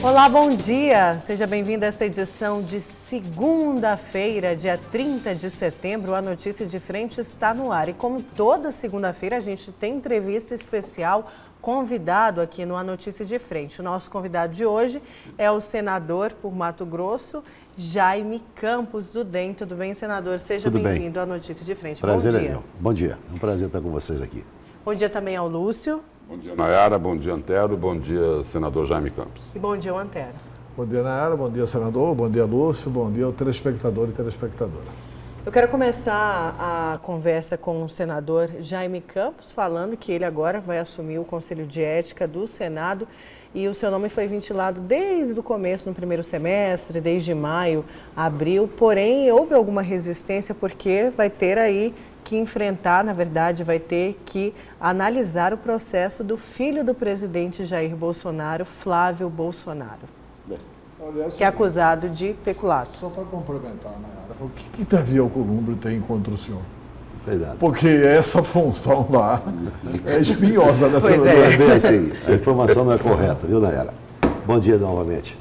Olá, bom dia! Seja bem-vindo a esta edição de segunda-feira, dia 30 de setembro. A Notícia de Frente está no ar. E como toda segunda-feira, a gente tem entrevista especial convidado aqui no A Notícia de Frente. O nosso convidado de hoje é o senador por Mato Grosso, Jaime Campos, do DEM. Tudo bem, senador? Seja bem-vindo à Notícia de Frente. Prazer, bom dia. Bom dia. É um prazer estar com vocês aqui. Bom dia também ao Lúcio. Bom dia, Nayara. Bom dia, Antero. Bom dia, senador Jaime Campos. E bom dia, Antero. Bom dia, Nayara. Bom dia, senador. Bom dia, Lúcio. Bom dia ao telespectador e telespectadora. Eu quero começar a conversa com o senador Jaime Campos, falando que ele agora vai assumir o Conselho de Ética do Senado e o seu nome foi ventilado desde o começo, no primeiro semestre, desde maio, abril, porém houve alguma resistência porque vai ter aí que enfrentar, na verdade, vai ter que analisar o processo do filho do presidente Jair Bolsonaro, Flávio Bolsonaro, que é acusado de peculato. Só para complementar, Nayara, o que Davi Alcolumbre tem contra o senhor? Verdade. Porque essa função lá é espinhosa dessa Pois é. Bem assim, a informação não é correta, viu, Nayara? Bom dia novamente.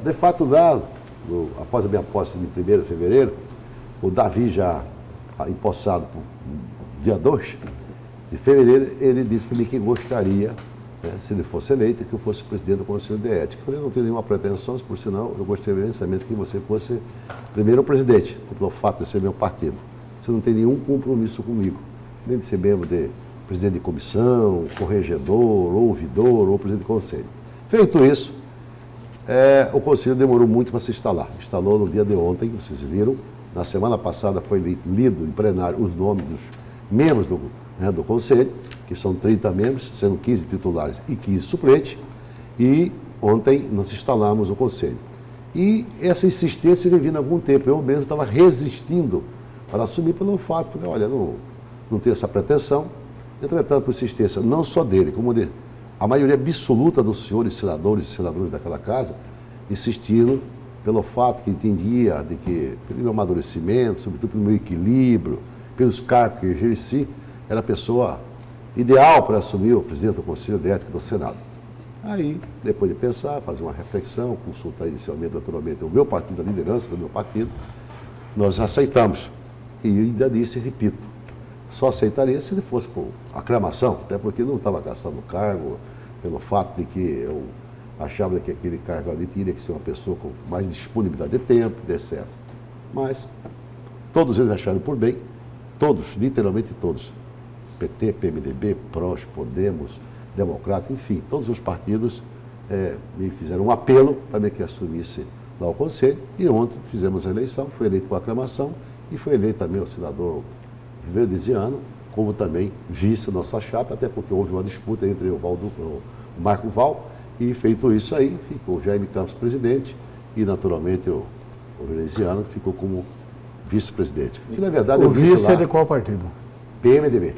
De fato, após a minha posse de 1º de fevereiro, o Davi já empossado por dia 2 de fevereiro, ele disse para mim que gostaria, se ele fosse eleito, que eu fosse presidente do Conselho de Ética. Eu falei, não tenho nenhuma pretensão, por sinal, eu gostaria imensamente que você fosse primeiro presidente, pelo fato de ser meu partido. Você não tem nenhum compromisso comigo, nem de ser membro de presidente de comissão, corregedor, ouvidor ou presidente de conselho. Feito isso, o conselho demorou muito para se instalar. Instalou no dia de ontem, vocês viram. Na semana passada foi lido em plenário os nomes dos membros do Conselho, que são 30 membros, sendo 15 titulares e 15 suplentes, e ontem nós instalamos o Conselho. E essa insistência vem vindo há algum tempo, eu mesmo estava resistindo para assumir pelo fato, falei, olha, não tenho essa pretensão, entretanto, por insistência não só dele, como de a maioria absoluta dos senhores senadores e senadoras daquela casa, insistindo pelo fato que entendia de que, pelo meu amadurecimento, sobretudo pelo meu equilíbrio, pelos cargos que exerci, era a pessoa ideal para assumir o presidente do Conselho de Ética do Senado. Aí, depois de pensar, fazer uma reflexão, consultar inicialmente, naturalmente, o meu partido, a liderança do meu partido, nós aceitamos. E ainda disse e repito, só aceitaria se ele fosse por aclamação, até porque não estava gastando o cargo, pelo fato de que eu achava que aquele cargo ali teria que ser uma pessoa com mais disponibilidade de tempo, etc. Mas todos eles acharam por bem, todos, literalmente todos, PT, PMDB, PROS, Podemos, Democrata, enfim, todos os partidos me fizeram um apelo para que assumisse lá o Conselho, e ontem fizemos a eleição, foi eleito com aclamação, e foi eleito também o senador Verdeziano, como também vice da nossa chapa, até porque houve uma disputa entre o Marco Val. E feito isso aí, ficou o Jaime Campos presidente e, naturalmente, o Veneziano ficou como vice-presidente. E, na verdade, O vice é de qual partido? PMDB.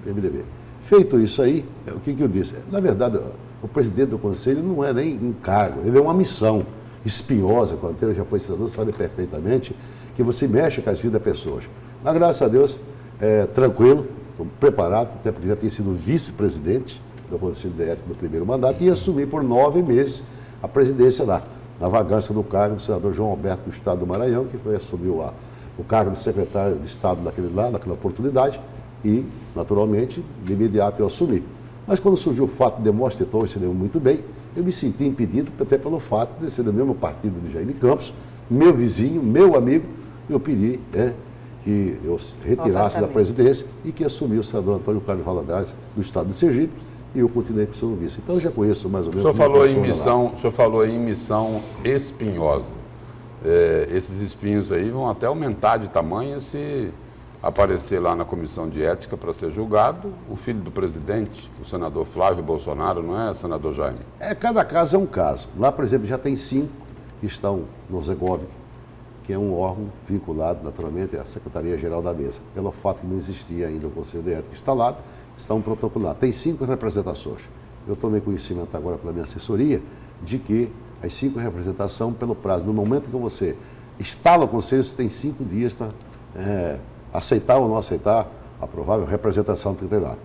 PMDB. Feito isso aí, o que eu disse? Na verdade, o presidente do Conselho não é nem um cargo, ele é uma missão espinhosa. O Antero já foi senador, sabe perfeitamente que você mexe com as vidas das pessoas. Mas, graças a Deus, tranquilo, estou preparado, até porque já tenho sido vice-presidente do Conselho de Ética do primeiro mandato e assumi por 9 meses a presidência lá, na vagância do cargo do senador João Alberto do Estado do Maranhão, que assumiu o cargo de secretário de Estado naquela oportunidade e, naturalmente, de imediato eu assumi. Mas quando surgiu o fato de Demóstenes, todos se lembram muito bem, eu me senti impedido, até pelo fato de ser do mesmo partido de Jaime Campos, meu vizinho, meu amigo, eu pedi que eu retirasse da presidência e que assumisse o senador Antônio Carlos Valadares do Estado de Sergipe, e eu continuei com o seu vice. Então eu já conheço mais ou menos. O senhor falou em missão espinhosa. Esses espinhos aí vão até aumentar de tamanho se aparecer lá na comissão de ética para ser julgado o filho do presidente, o senador Flávio Bolsonaro, não é, senador Jaime? Cada caso é um caso. Lá, por exemplo, já tem 5 que estão no Zegovic, que é um órgão vinculado, naturalmente, à Secretaria-Geral da Mesa. Pelo fato que não existia ainda o Conselho de Ética instalado, estão protocolados. Tem 5 representações. Eu tomei conhecimento agora pela minha assessoria de que as 5 representações, pelo prazo, no momento que você instala o Conselho, você tem 5 dias para aceitar ou não aceitar a provável representação que tem lá.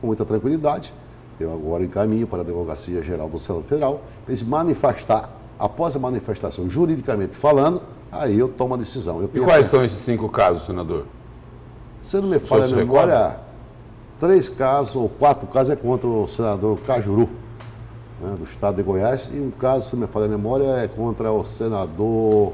Com muita tranquilidade, eu agora encaminho para a Advocacia Geral do Senado Federal, para eles manifestar, após a manifestação, juridicamente falando, aí eu tomo a decisão. E quais são esses 5 casos, senador? Se não me falha a memória, 3 casos ou 4 casos é contra o senador Cajuru, né, do estado de Goiás, e um caso, se não me falha a memória, é contra o senador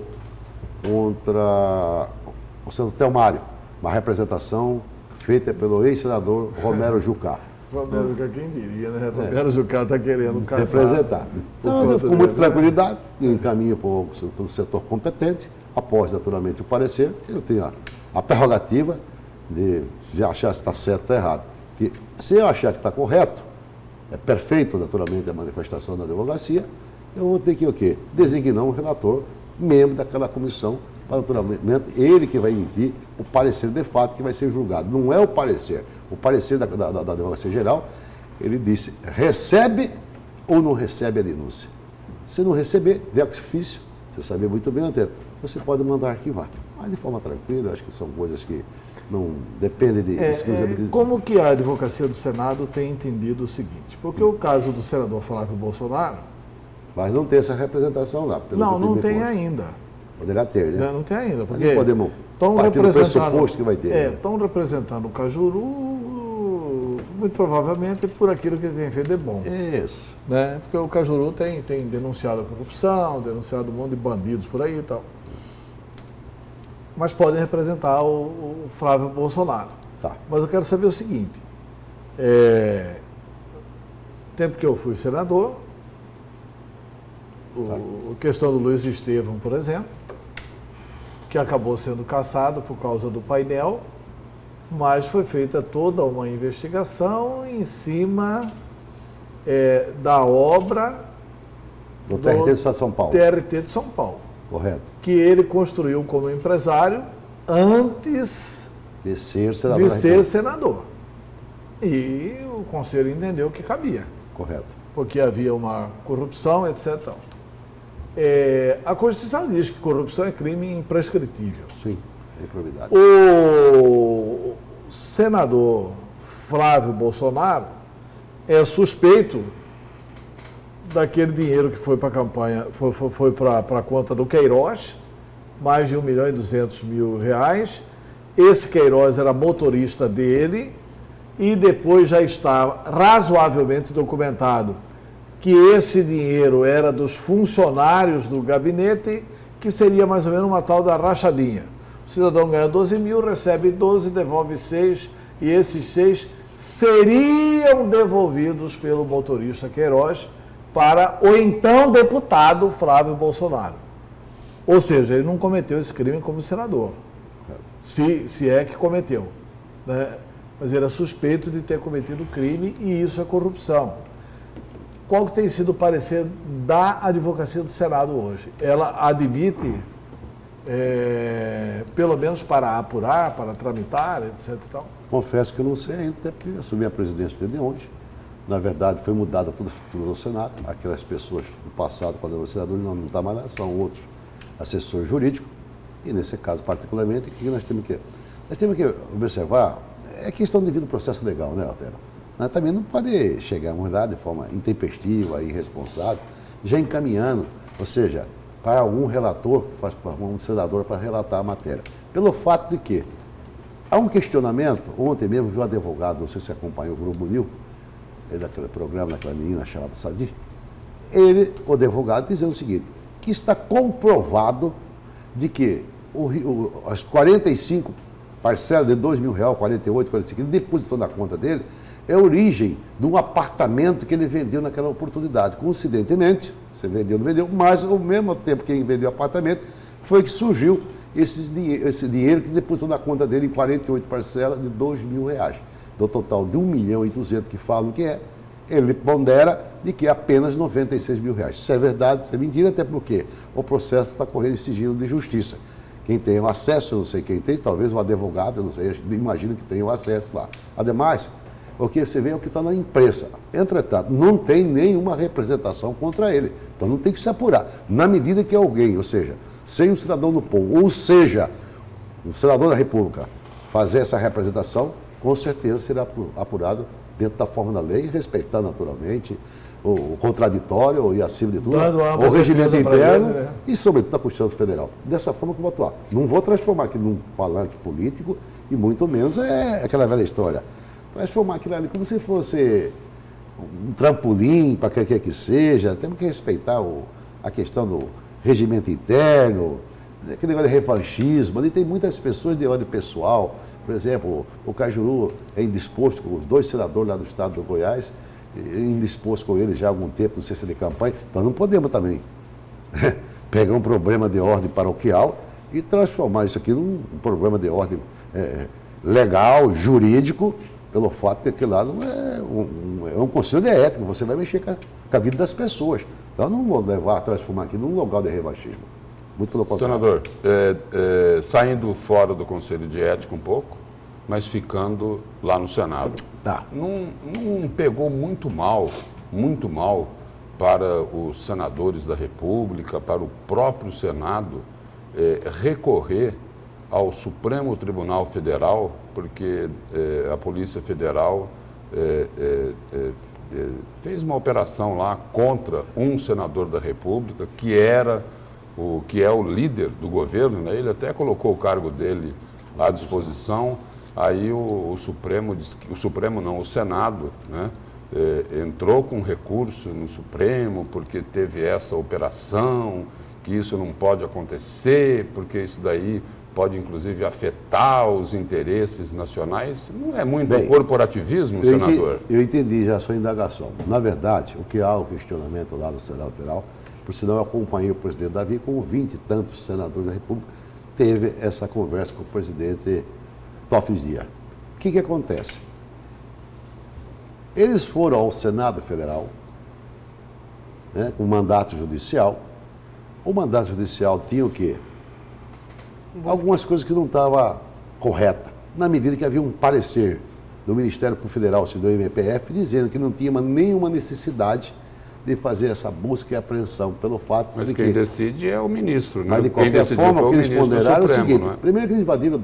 Telmário, uma representação feita pelo ex-senador Romero Jucá. Romero Jucá, quem diria, né? Romero Jucá está querendo casar. Representar. Então, com muita tranquilidade, eu encaminho para o setor competente, após, naturalmente, o parecer, eu tenho a prerrogativa de achar se está certo ou errado. Que, se eu achar que está correto, é perfeito, naturalmente, a manifestação da advocacia, eu vou ter que o quê? Designar um relator, membro daquela comissão, para, naturalmente, ele que vai emitir o parecer de fato que vai ser julgado. Não é o parecer. O parecer da Advocacia Geral, ele disse, recebe ou não recebe a denúncia. Se não receber, de ofício, você sabia muito bem, Antero, você pode mandar arquivar. Mas de forma tranquila, acho que são coisas que não dependem de... Como que a Advocacia do Senado tem entendido o seguinte? Porque o caso do senador Flávio Bolsonaro... Mas não tem essa representação lá. Não tem ainda. Poderá ter, né? Não tem ainda, porque não podemos partir do pressuposto que vai ter. Estão representando o Cajuru, muito provavelmente por aquilo que ele tem feito de bom. Isso. Né? Porque o Cajuru tem denunciado a corrupção, denunciado um monte de bandidos por aí e tal. Mas podem representar o Flávio Bolsonaro. Tá. Mas eu quero saber o seguinte, tempo que eu fui senador, a questão do Luiz Estevam, por exemplo, que acabou sendo cassado por causa do painel, mas foi feita toda uma investigação em cima da obra do TRT de São Paulo. TRT de São Paulo. Correto. Que ele construiu como empresário antes de ser senador. E o Conselho entendeu que cabia. Correto. Porque havia uma corrupção, etc. A Constituição diz que corrupção é crime imprescritível. Sim, é improbidade. O senador Flávio Bolsonaro é suspeito daquele dinheiro que foi para a campanha, foi para a conta do Queiroz, mais de R$1.200.000. Esse Queiroz era motorista dele e depois já está razoavelmente documentado que esse dinheiro era dos funcionários do gabinete, que seria mais ou menos uma tal da rachadinha. O cidadão ganha 12 mil, recebe 12, devolve 6, e esses 6 seriam devolvidos pelo motorista Queiroz para o então deputado Flávio Bolsonaro. Ou seja, ele não cometeu esse crime como senador, se é que cometeu, né? Mas ele é suspeito de ter cometido crime e isso é corrupção. Qual que tem sido o parecer da Advocacia do Senado hoje? Ela admite, pelo menos para apurar, para tramitar, etc. e tal? Confesso que eu não sei ainda, até porque eu assumi a presidência de ontem. Na verdade, foi mudada toda a estrutura do Senado. Aquelas pessoas do passado, quando eu era senador, não está mais lá, são outros assessores jurídicos. E nesse caso, particularmente, o que nós temos que observar é questão devido ao processo legal, né, Altero? Nós também não pode chegar a mudar de forma intempestiva, irresponsável, já encaminhando, ou seja, para algum relator, que faz um senador para relatar a matéria. Pelo fato de que há um questionamento, ontem mesmo vi um advogado, não sei se acompanhou o Grupo Nil, daquele programa, daquela menina chamada Sadi, o advogado, dizendo o seguinte, que está comprovado de que as 45 parcelas de R$2.000, 48, 45, ele depositou na conta dele, é a origem de um apartamento que ele vendeu naquela oportunidade. Coincidentemente, você vendeu, não vendeu, mas ao mesmo tempo que ele vendeu o apartamento, foi que surgiu esse dinheiro que depositou na conta dele em 48 parcelas de R$2.000. Do total de 1.200.000 que falam que ele pondera de que é apenas R$96.000. Isso é verdade, isso é mentira, até porque o processo está correndo em sigilo de justiça. Quem tem o acesso, eu não sei quem tem, talvez um advogado, eu não sei, imagino que tenha o acesso lá. Ademais, o que você vê é o que está na imprensa. Entretanto, não tem nenhuma representação contra ele. Então não tem que se apurar. Na medida que alguém, ou seja, sem um cidadão do povo, ou seja, um senador da República, fazer essa representação, com certeza será apurado dentro da forma da lei, respeitando naturalmente o contraditório e, acima de tudo, o regimento interno e, sobretudo, a Constituição Federal. Dessa forma que eu vou atuar. Não vou transformar aqui num palanque político e muito menos aquela velha história. Transformar aquilo ali como se fosse um trampolim para quem quer que seja. Temos que respeitar a questão do regimento interno, aquele negócio de revanchismo. Ali tem muitas pessoas de ordem pessoal. Por exemplo, o Cajuru é indisposto com os 2 senadores lá do estado do Goiás, indisposto com ele já há algum tempo, não sei se é de campanha. Então não podemos também pegar um problema de ordem paroquial e transformar isso aqui num problema de ordem legal, jurídico, pelo fato de que lá não é um conselho de ética, você vai mexer com a vida das pessoas. Então não vou transformar aqui num lugar de revanchismo. Muito pelo contrário. Senador, saindo fora do Conselho de Ética um pouco, mas ficando lá no Senado. Tá. Não pegou muito mal para os senadores da República, para o próprio Senado, recorrer ao Supremo Tribunal Federal, porque a Polícia Federal fez uma operação lá contra um senador da República, que é o líder do governo, né? Ele até colocou o cargo dele à disposição. Aí o Senado, né, entrou com recurso no Supremo porque teve essa operação, que isso não pode acontecer, porque isso daí pode inclusive afetar os interesses nacionais. Não é muito corporativismo, senador? Eu entendi já a sua indagação. Na verdade, o que há o questionamento lá no Senado Federal, por sinal eu acompanhei o presidente Davi com 20 e tantos senadores da República, teve essa conversa com o presidente Toffes Dias. O que acontece? Eles foram ao Senado Federal, né, com mandato judicial. O mandato judicial tinha o quê? Algumas coisas que não estavam corretas, na medida que havia um parecer do Ministério Público Federal, do MPF, dizendo que não tinha nenhuma necessidade de fazer essa busca e apreensão pelo fato mas de que... Mas quem decide é o ministro, né? Mas de qualquer forma, o que eles ponderaram é o seguinte, primeiro que eles invadiram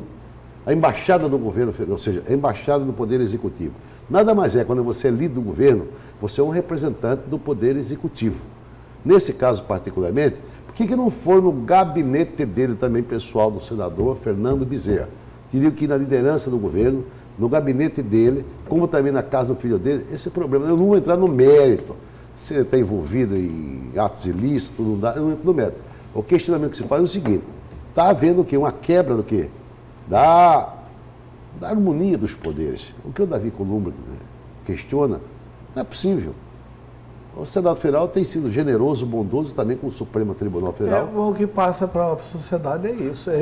a embaixada do governo, ou seja, a embaixada do Poder Executivo. Nada mais é, quando você é líder do governo, você é um representante do Poder Executivo. Nesse caso particularmente, por que não for no gabinete dele também, pessoal, do senador Fernando Bezerra? Teria que ir na liderança do governo, no gabinete dele, como também na casa do filho dele, esse problema. Eu não vou entrar no mérito, se ele está envolvido em atos ilícitos, não dá, eu não entro no mérito. O questionamento que se faz é o seguinte, está havendo o quê? Uma quebra do quê? Da harmonia dos poderes. O que o Davi Columbre questiona, não é possível. O Senado Federal tem sido generoso, bondoso também com o Supremo Tribunal Federal. O que passa para a sociedade é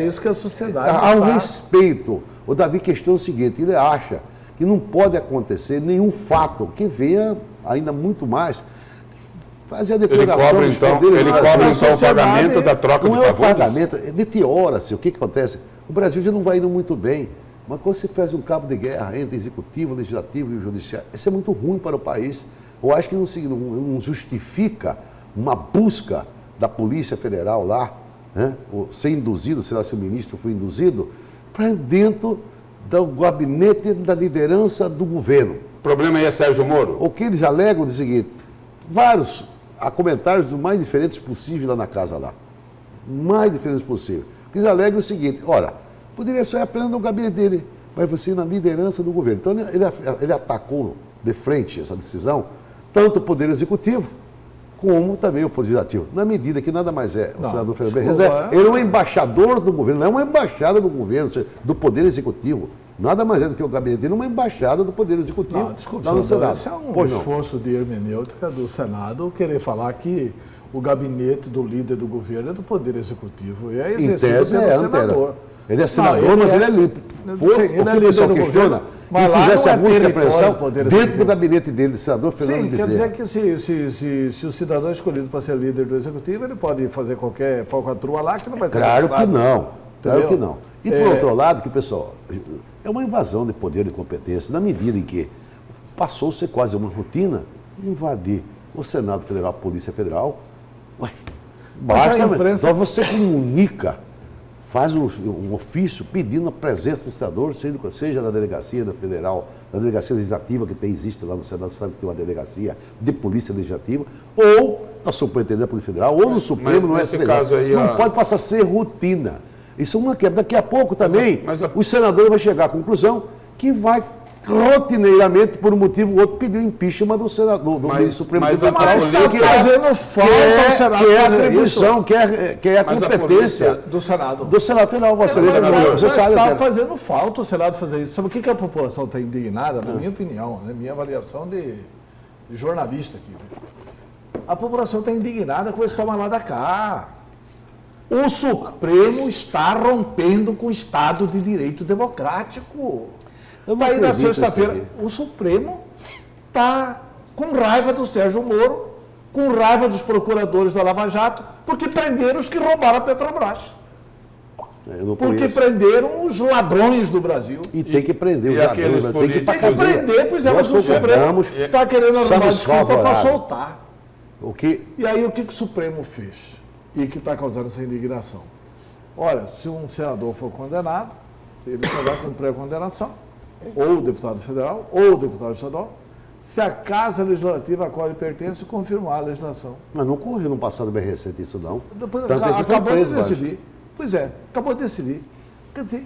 isso que a sociedade há um respeito. O Davi questiona o seguinte, ele acha que não pode acontecer nenhum fato que venha ainda muito mais fazer a declaração dos poderes. Ele cobra então o pagamento da troca de favores? Não é o pagamento, deteriora-se. O que acontece? O Brasil já não vai indo muito bem. Mas quando você faz um cabo de guerra entre executivo, legislativo e o judiciário, isso é muito ruim para o país. Eu acho que não justifica uma busca da Polícia Federal lá, né, ser induzido, sei lá se o ministro foi induzido, para dentro do gabinete da liderança do governo. O problema aí é Sérgio Moro? O que eles alegam é o seguinte, há comentários dos mais diferentes possíveis lá na casa lá. Mais diferentes possíveis. O que eles alegam é o seguinte, ora, poderia só ir apenas no gabinete dele, mas você ir na liderança do governo. Então ele atacou de frente essa decisão, tanto o Poder Executivo, como também o Poder Legislativo. Na medida que nada mais é, o senador Fernando Bezerra, ele é um embaixador do governo, não é uma embaixada do governo, ou seja, do Poder Executivo. Nada mais é do que o gabinete dele, uma embaixada do Poder Executivo. Não, desculpa, no Senado. Isso é um esforço de hermenêutica do Senado, querer falar que o gabinete do líder do governo é do Poder Executivo. E é exercido pelo senador. Ele é senador, mas ele é líder. Ele é líder do governo. Mas e fizesse a busca e apreensão dentro do gabinete dele, senador Fernando Bezerra. Quer dizer que se o cidadão é escolhido para ser líder do Executivo, ele pode fazer qualquer falcatrua lá que não vai ser Claro que não. Claro que não. E por outro lado, que pessoal, é uma invasão de poder e competência, na medida em que passou a ser quase uma rotina invadir o Senado Federal, a Polícia Federal. Ué, basta, então você comunica faz um ofício pedindo a presença do senador, seja da delegacia da federal, da delegacia legislativa que existe lá no Senado, sabe que tem uma delegacia de polícia legislativa, ou na Superintendência da Polícia Federal, ou no Supremo, no STF. Não pode passar a ser rotina. Isso é uma quebra. Daqui a pouco também, o senador vai chegar à conclusão que vai rotineiramente, por um motivo ou outro, pedir o impeachment do senador, do Supremo Tribunal Federal. Mas está fazendo falta ao Senado. Que é a atribuição, que é a competência do Senado. Do Senado Federal. Você sabe, está fazendo falta o Senado fazer isso. Sabe o que a população está indignada? Na minha opinião, na minha avaliação de jornalista aqui. A população está indignada com esse toma lá da cá. O Supremo está rompendo com o Estado de Direito Democrático. Está aí na sexta-feira. O Supremo está com raiva do Sérgio Moro, com raiva dos procuradores da Lava Jato, porque prenderam os que roubaram a Petrobras. Porque prenderam os ladrões do Brasil. E tem que prender os ladrões. Tem que prender, pois é, mas o Supremo está querendo arrumar desculpa para soltar. E aí o que o Supremo fez? E que está causando essa indignação? Olha, se um senador for condenado, ele só vai cumprir a condenação, ou o deputado federal, ou o deputado estadual, se a Casa Legislativa a qual ele pertence confirmar a legislação. Mas não ocorreu no passado bem recente isso, não. Acabou de decidir. Pois é, acabou de decidir. Quer dizer,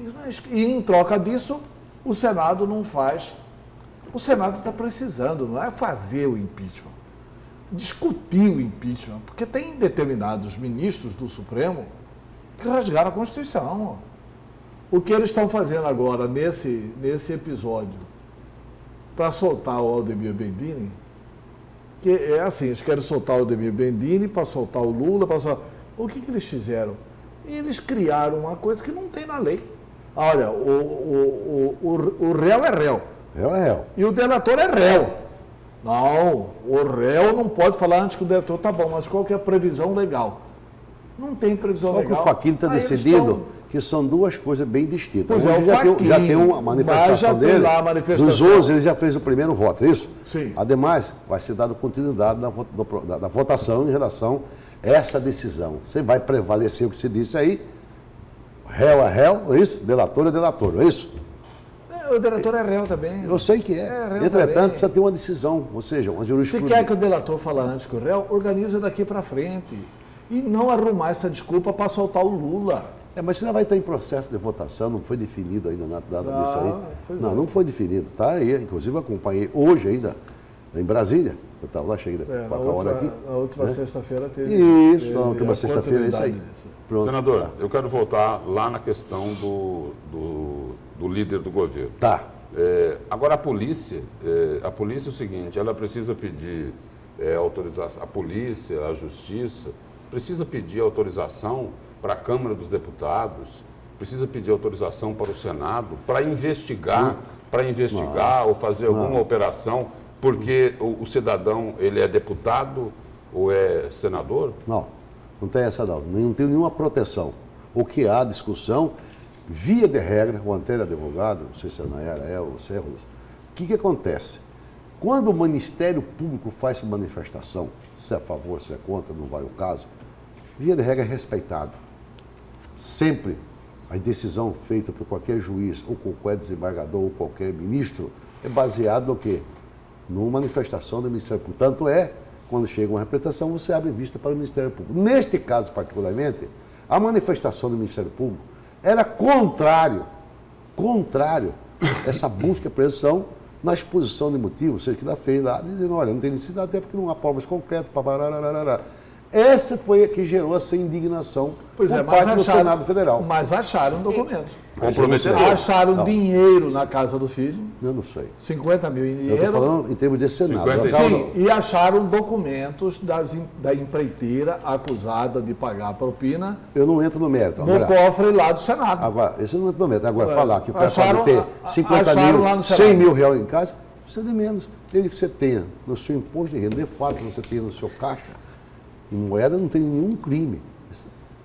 e em troca disso, o Senado não faz. O Senado está precisando, não é fazer o impeachment, discutir o impeachment, porque tem determinados ministros do Supremo que rasgaram a Constituição. O que eles estão fazendo agora, nesse episódio, para soltar o Aldemir Bendini, que é assim, eles querem soltar o Aldemir Bendini, para soltar o Lula, O que eles fizeram? Eles criaram uma coisa que não tem na lei. Olha, o réu é réu. Réu é réu. E o delator é réu. Não, o réu não pode falar antes que o delator tá bom, mas qual que é a previsão legal? Não tem previsão legal. Só que o Fachin está decidindo que são duas coisas bem distintas. Pois é, o Fachin já tem uma manifestação dele. Lá a manifestação. Dos 11, ele já fez o primeiro voto, é isso? Sim. Ademais, vai ser dado continuidade da votação em relação a essa decisão. Você vai prevalecer o que se disse aí. Réu é réu, é isso? Delator é delator, é isso? O delator é réu também. Eu sei que é. Entretanto, também precisa ter uma decisão, ou seja, uma jurisprudência. Se quer que o delator fale antes que o réu, organiza daqui para frente. E não arrumar essa desculpa para soltar o Lula. Mas você ainda vai estar em processo de votação, não foi definido ainda nada disso aí. Não foi definido. Tá aí, inclusive eu acompanhei hoje ainda, em Brasília. Eu estava lá, cheguei com a hora aqui. Na última sexta-feira teve. Isso, na última sexta-feira é isso aí. Pronto. Senador, eu quero voltar lá na questão do líder do governo. Tá. Agora a polícia é o seguinte, ela precisa pedir autorização, a polícia, a justiça, precisa pedir autorização para a Câmara dos Deputados, precisa pedir autorização para o Senado para investigar ou fazer alguma operação, porque o cidadão, ele é deputado ou é senador? Não tem essa não tem nenhuma proteção. O que há discussão, via de regra, o Antero advogado, não sei se a Nayara ou o Serro, o que acontece? Quando o Ministério Público faz manifestação, se é a favor, se é contra, não vai o caso, via de regra é respeitado. Sempre a decisão feita por qualquer juiz, ou qualquer desembargador, ou qualquer ministro, é baseado no quê? Numa manifestação do Ministério Público. Tanto quando chega uma representação, você abre vista para o Ministério Público. Neste caso, particularmente, a manifestação do Ministério Público era contrário a essa busca e apreensão na exposição de motivos, ou seja, que da fez lá, dizendo, olha, não tem necessidade, até porque não há provas concretas, Essa foi a que gerou essa indignação por parte do Senado Federal. Mas acharam documentos. Acharam dinheiro na casa do filho. Eu não sei. 50 mil em dinheiro. Eu estou falando em termos de Senado. Sim, e acharam documentos da empreiteira acusada de pagar a propina. Eu não entro no mérito. No cofre lá do Senado. Agora, esse não entra no mérito. Agora, falar que o cara pode ter 50 mil, 100 mil reais em casa, precisa de menos. Desde que você tenha no seu imposto de renda, de fato, você tenha no seu caixa, em moeda não tem nenhum crime.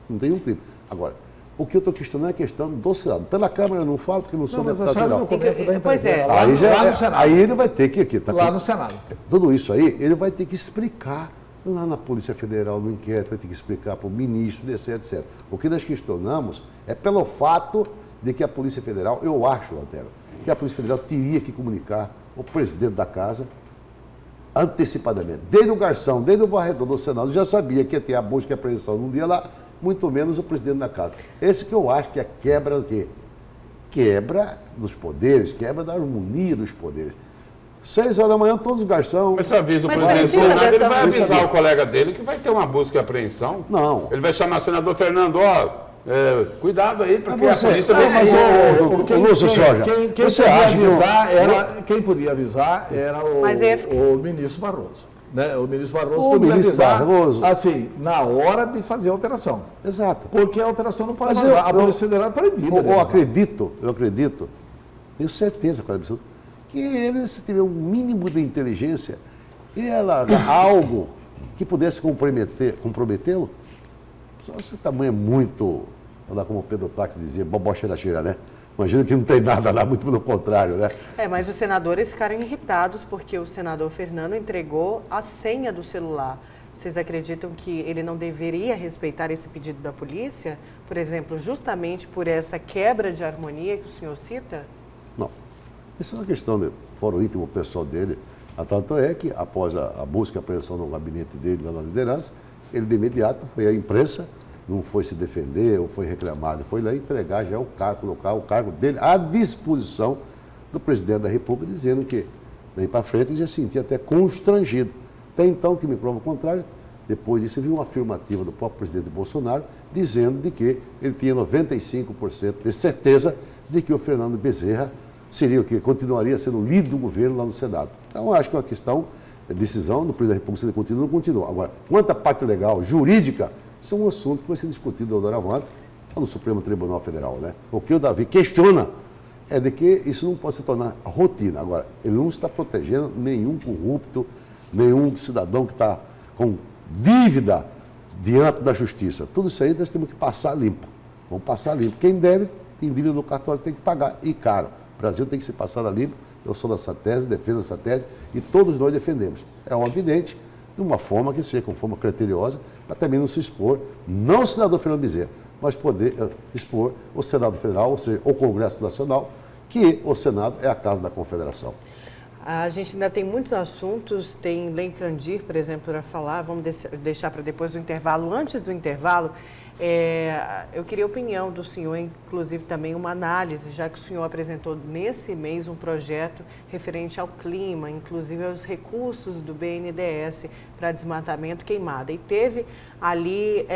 Não tem nenhum crime. Agora, o que eu estou questionando é a questão do Senado. Pela Câmara eu não falo, porque não sou deputado federal. Pois é. Lá no Senado. Aí ele vai ter que... lá no Senado. Tudo isso aí, ele vai ter que explicar lá na Polícia Federal, no inquérito, vai ter que explicar para o ministro, etc. O que nós questionamos é pelo fato de que a Polícia Federal, eu acho, Antero, que a Polícia Federal teria que comunicar o presidente da casa antecipadamente. Desde o garçom, desde o varredor do Senado, já sabia que ia ter a busca e a apreensão num dia lá, muito menos o presidente da casa. Esse que eu acho que é quebra do quê? Quebra dos poderes, quebra da harmonia dos poderes. 6 horas da manhã, todos os garçons. Mas se avisa o Mas presidente do precisa Senado, ele dessa vai avisa. avisar o colega dele que vai ter uma busca e apreensão. Não. Ele vai chamar o senador Fernando, cuidado aí, porque Mas a polícia mas vai... Lúcio Soja, Quem você podia acha que avisar quem podia avisar era Mas o ministro Barroso. Né? O ministro Barroso O podia ministro avisar, Barroso. assim, na hora de fazer a operação. Exato. Porque a operação não pode Mas vazar. A Polícia Federal é proibida. de Eu avisar. acredito, tenho certeza, cara, que ele, se tiver um mínimo de inteligência, ia largar algo que pudesse comprometê-lo. Só esse tamanho é muito, lá como o Pedro Táxi dizia, bobocha da cheira, né? Imagina que não tem nada lá, muito pelo contrário, né? Mas os senadores ficaram irritados porque o senador Fernando entregou a senha do celular. Vocês acreditam que ele não deveria respeitar esse pedido da polícia? Por exemplo, justamente por essa quebra de harmonia que o senhor cita? Não. Isso é uma questão, fora o íntimo pessoal dele. Tanto é que, após a busca e a apreensão no gabinete dele, lá na liderança, ele de imediato foi à imprensa, não foi se defender ou foi reclamado, foi lá entregar já o cargo, colocar o cargo dele à disposição do presidente da República, dizendo que, daí para frente, ele já se sentia até constrangido. Até então, que me prova o contrário, depois disso, viu uma afirmativa do próprio presidente Bolsonaro, dizendo de que ele tinha 95% de certeza de que o Fernando Bezerra seria o que continuaria sendo líder do governo lá no Senado. Então, acho que é uma questão, decisão do presidente da República, se ele continua ou não continua. Agora, quanto à parte legal, jurídica, isso é um assunto que vai ser discutido doravante no Supremo Tribunal Federal, né? O que o Davi questiona é de que isso não pode se tornar rotina. Agora, ele não está protegendo nenhum corrupto, nenhum cidadão que está com dívida diante da justiça. Tudo isso aí nós temos que passar limpo. Vamos passar limpo. Quem deve, tem dívida no cartório, tem que pagar. E caro. O Brasil tem que ser passado a limpo. Eu sou dessa tese, defendo essa tese, e todos nós defendemos. É evidente, de uma forma que seja com forma criteriosa, para também não se expor, não o senador Fernando Bezerra, mas poder expor o Senado Federal, ou seja, o Congresso Nacional, que o Senado é a casa da Confederação. A gente ainda tem muitos assuntos, tem Lei Candir, por exemplo, para falar, vamos deixar para depois do intervalo. Antes do intervalo, eu queria a opinião do senhor, inclusive também uma análise, já que o senhor apresentou nesse mês um projeto referente ao clima, inclusive aos recursos do BNDES para desmatamento queimada. E teve ali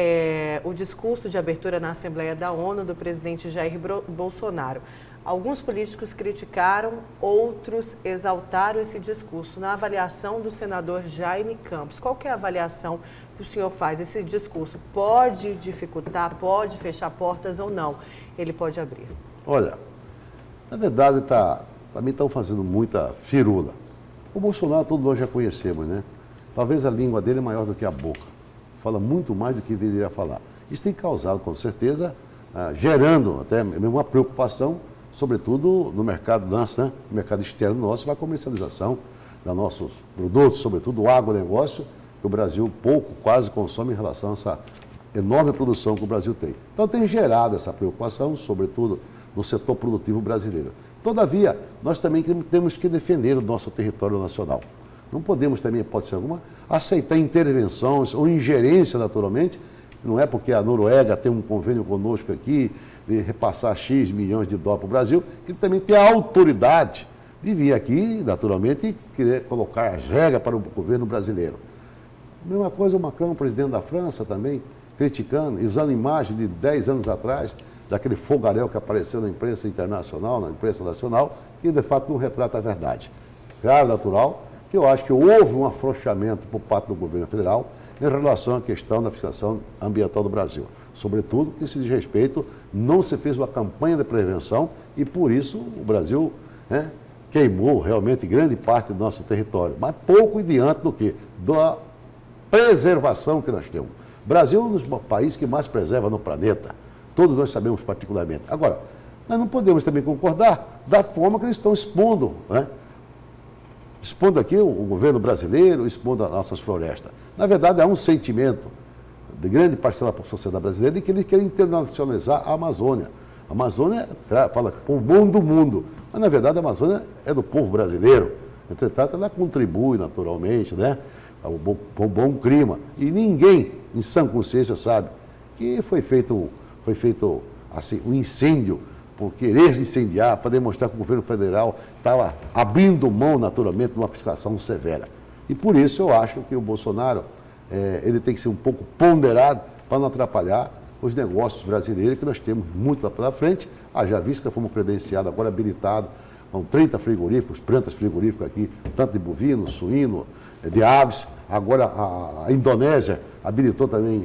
o discurso de abertura na Assembleia da ONU do presidente Jair Bolsonaro. Alguns políticos criticaram, outros exaltaram esse discurso. Na avaliação do senador Jaime Campos, qual que é a avaliação que o senhor faz? Esse discurso pode dificultar, pode fechar portas ou não? Ele pode abrir. Olha, na verdade, também estão fazendo muita firula. O Bolsonaro todos nós já conhecemos, né? Talvez a língua dele é maior do que a boca. Fala muito mais do que deveria falar. Isso tem causado, com certeza, gerando até mesmo uma preocupação, sobretudo no mercado nosso, né? No mercado externo nosso, para a comercialização dos nossos produtos, sobretudo o agronegócio, que o Brasil pouco, quase consome em relação a essa enorme produção que o Brasil tem. Então tem gerado essa preocupação, sobretudo no setor produtivo brasileiro. Todavia, nós também temos que defender o nosso território nacional. Não podemos também, hipótese alguma, aceitar intervenções ou ingerência, naturalmente. Não é porque a Noruega tem um convênio conosco aqui, de repassar X milhões de dólares para o Brasil, que ele também tem a autoridade de vir aqui, naturalmente, e querer colocar as regras para o governo brasileiro. Mesma coisa o Macron, presidente da França, também, criticando e usando imagem de 10 anos atrás, daquele fogaréu que apareceu na imprensa internacional, na imprensa nacional, que de fato não retrata a verdade. Claro, natural, que eu acho que houve um afrouxamento por parte do governo federal em relação à questão da fiscalização ambiental do Brasil. Sobretudo, que se diz respeito, não se fez uma campanha de prevenção e, por isso, o Brasil queimou realmente grande parte do nosso território, mas pouco diante do que? Da preservação que nós temos. O Brasil é um dos países que mais preserva no planeta. Todos nós sabemos particularmente. Agora, nós não podemos também concordar da forma que eles estão expondo, expondo aqui o governo brasileiro, expondo as nossas florestas. Na verdade, há um sentimento de grande parcela da sociedade brasileira de que eles querem internacionalizar a Amazônia. A Amazônia, fala, pulmão do mundo, mas na verdade a Amazônia é do povo brasileiro. Entretanto, ela contribui naturalmente, né, ao bom clima. E ninguém, em sã consciência, sabe que foi feito assim, um incêndio por querer incendiar, para demonstrar que o governo federal estava abrindo mão naturalmente de uma fiscalização severa. E por isso eu acho que o Bolsonaro ele tem que ser um pouco ponderado para não atrapalhar os negócios brasileiros, que nós temos muito lá pela frente. Já visto que fomos credenciados, agora habilitados, com 30 frigoríficos, plantas frigoríficas aqui, tanto de bovino, suíno, de aves. Agora a Indonésia habilitou também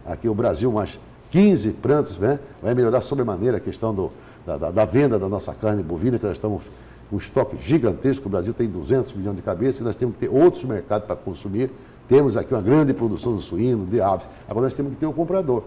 aqui o Brasil mais 15 plantas, né? Vai melhorar sobremaneira a questão da venda da nossa carne bovina, que nós estamos com um estoque gigantesco. O Brasil tem 200 milhões de cabeças e nós temos que ter outros mercados para consumir. Temos aqui uma grande produção de suíno, de aves. Agora nós temos que ter um comprador.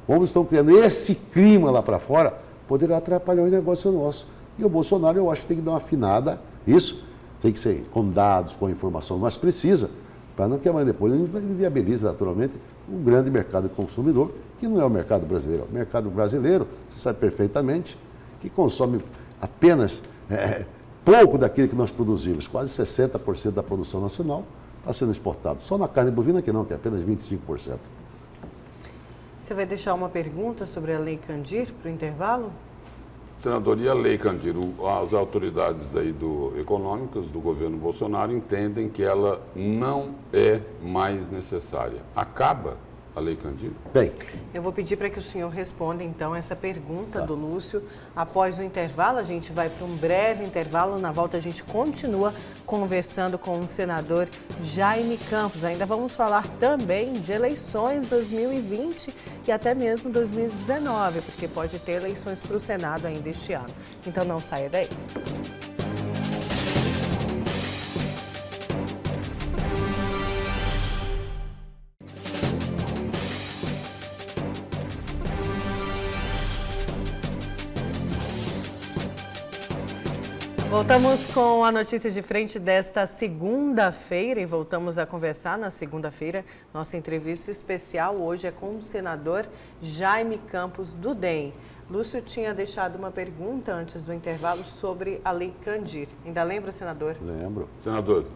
Como estão criando esse clima lá para fora, poderá atrapalhar o negócio nosso. E o Bolsonaro, eu acho que tem que dar uma afinada. Isso tem que ser com dados, com informação mais precisa, para não que amanhã depois ele inviabilize naturalmente um grande mercado consumidor, que não é o mercado brasileiro. O mercado brasileiro, você sabe perfeitamente, que consome apenas pouco daquilo que nós produzimos. Quase 60% da produção nacional está sendo exportado. Só na carne bovina que não, que é apenas 25%. Você vai deixar uma pergunta sobre a Lei Candir para o intervalo? Senador, e a Lei Candir? As autoridades aí econômicas do governo Bolsonaro entendem que ela não é mais necessária. Acaba a Lei Candir? Bem, eu vou pedir para que o senhor responda, então, essa pergunta do Lúcio. Após o intervalo, a gente vai para um breve intervalo. Na volta, a gente continua conversando com o senador Jaime Campos. Ainda vamos falar também de eleições 2020 e até mesmo 2019, porque pode ter eleições para o Senado ainda este ano. Então, não saia daí. Voltamos com a notícia de frente desta segunda-feira e voltamos a conversar na segunda-feira. Nossa entrevista especial hoje é com o senador Jaime Campos, do DEM. Lúcio tinha deixado uma pergunta antes do intervalo sobre a Lei Candir. Ainda lembra, senador? lembro. Senador,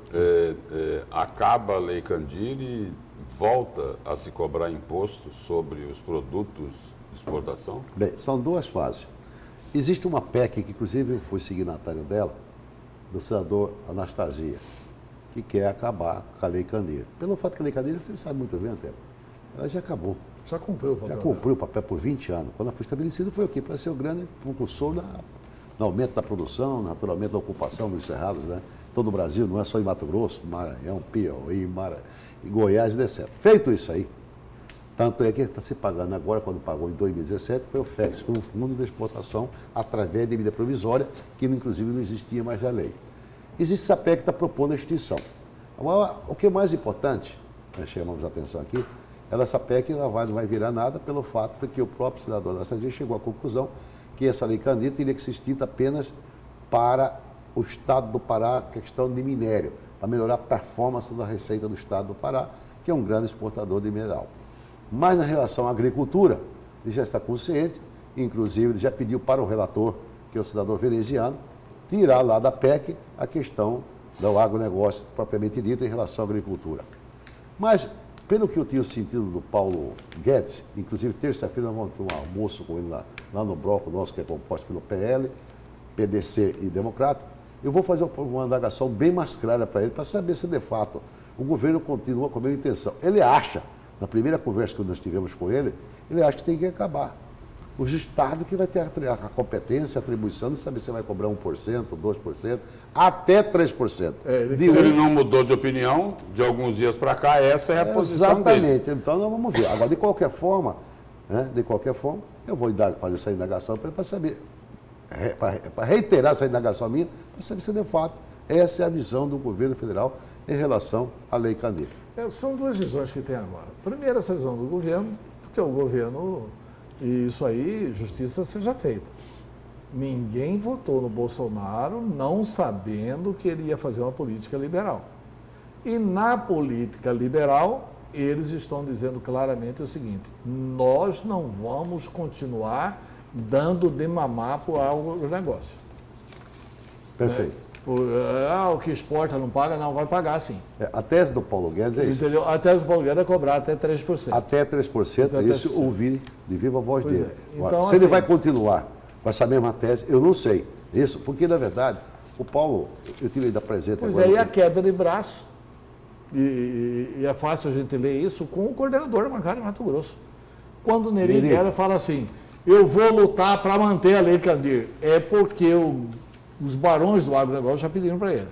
acaba a Lei Candir e volta a se cobrar imposto sobre os produtos de exportação? Bem, são duas fases. Existe uma PEC, que inclusive eu fui signatário dela, do senador Anastasia, que quer acabar com a Lei Candir. Pelo fato que a Lei Candir, você sabe muito bem, até, ela já acabou. Já cumpriu o papel. Já cumpriu o papel por 20 anos. Quando ela foi estabelecida, foi o quê? Para ser o grande propulsor no aumento da produção, naturalmente da ocupação dos cerrados, né? Todo o Brasil, não é só em Mato Grosso, Maranhão, Piauí, Goiás, etc. Feito isso aí, tanto é que está se pagando agora, quando pagou em 2017, foi o FEX, foi um fundo de exportação através de medida provisória, que inclusive não existia mais na lei. Existe essa PEC que está propondo a extinção. Agora, o que é mais importante, nós chamamos a atenção aqui, essa PEC não vai virar nada pelo fato de que o próprio senador Anastasia chegou à conclusão que essa Lei Candir teria que ser extinta apenas para o Estado do Pará, questão de minério, para melhorar a performance da receita do Estado do Pará, que é um grande exportador de mineral. Mas na relação à agricultura, ele já está consciente, inclusive ele já pediu para o relator, que é o senador veneziano, tirar lá da PEC a questão do agronegócio propriamente dito em relação à agricultura. Mas, pelo que eu tinha sentido do Paulo Guedes, inclusive terça-feira nós vamos ter um almoço com ele lá no bloco nosso, que é composto pelo PL, PDC e Democrata, eu vou fazer uma indagação bem mais clara para ele, para saber se de fato o governo continua com a mesma intenção. Ele acha, na primeira conversa que nós tivemos com ele, ele acha que tem que acabar. Os estados que vai ter a competência, a atribuição de saber se vai cobrar 1%, 2%, até 3%. Se ele não mudou de opinião, de alguns dias para cá, essa é a posição dele. Exatamente. Então, nós vamos ver. Agora, de qualquer forma, eu vou fazer essa indagação para saber, para reiterar essa indagação minha, para saber se de fato essa é a visão do governo federal em relação à Lei Candir. São duas visões que tem agora. Primeiro, essa visão do governo, porque o governo, e isso aí, justiça seja feita. ninguém votou no Bolsonaro não sabendo que ele ia fazer uma política liberal. E na política liberal, eles estão dizendo claramente o seguinte: nós não vamos continuar dando de mamar para o agronegócio. Perfeito. O que exporta não paga? Não, vai pagar sim. A tese do Paulo Guedes é isso. Entendeu? A tese do Paulo Guedes é cobrar até 3%. Até 3%, Até isso 3%. eu ouvi de viva voz Pois dele. é. Agora, Então, se ele assim- vai continuar com essa mesma tese, eu não sei. Isso, porque, na verdade, o Paulo, eu tive ainda presente Pois agora. é, e a queda de braço, e é fácil a gente ler isso com o coordenador da bancada de Mato Grosso. Quando o Neri Guerra fala assim, eu vou lutar para manter a Lei Candir, é porque os barões do agronegócio já pediram para ele.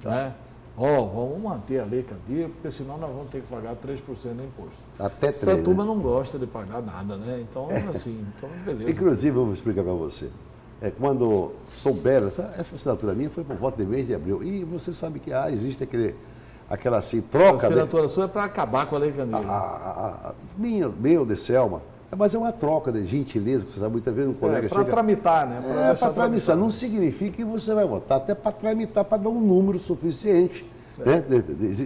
Né? Vamos manter a Lei Candir, porque senão nós vamos ter que pagar 3% de imposto. Até Essa 3%. turma não gosta de pagar nada, né? Então, assim, então beleza. Inclusive, eu vou explicar para você. Quando souberam, essa assinatura minha foi por volta de mês de abril. E você sabe que existe aquela assim, A troca. assinatura sua é para acabar com a Lei Candir. Meu de Selma. Mas é uma troca de gentileza, que você sabe, muitas vezes um colega Para chega... tramitar, né? Para tramitar. Não significa que você vai votar, até para tramitar, para dar um número suficiente, né,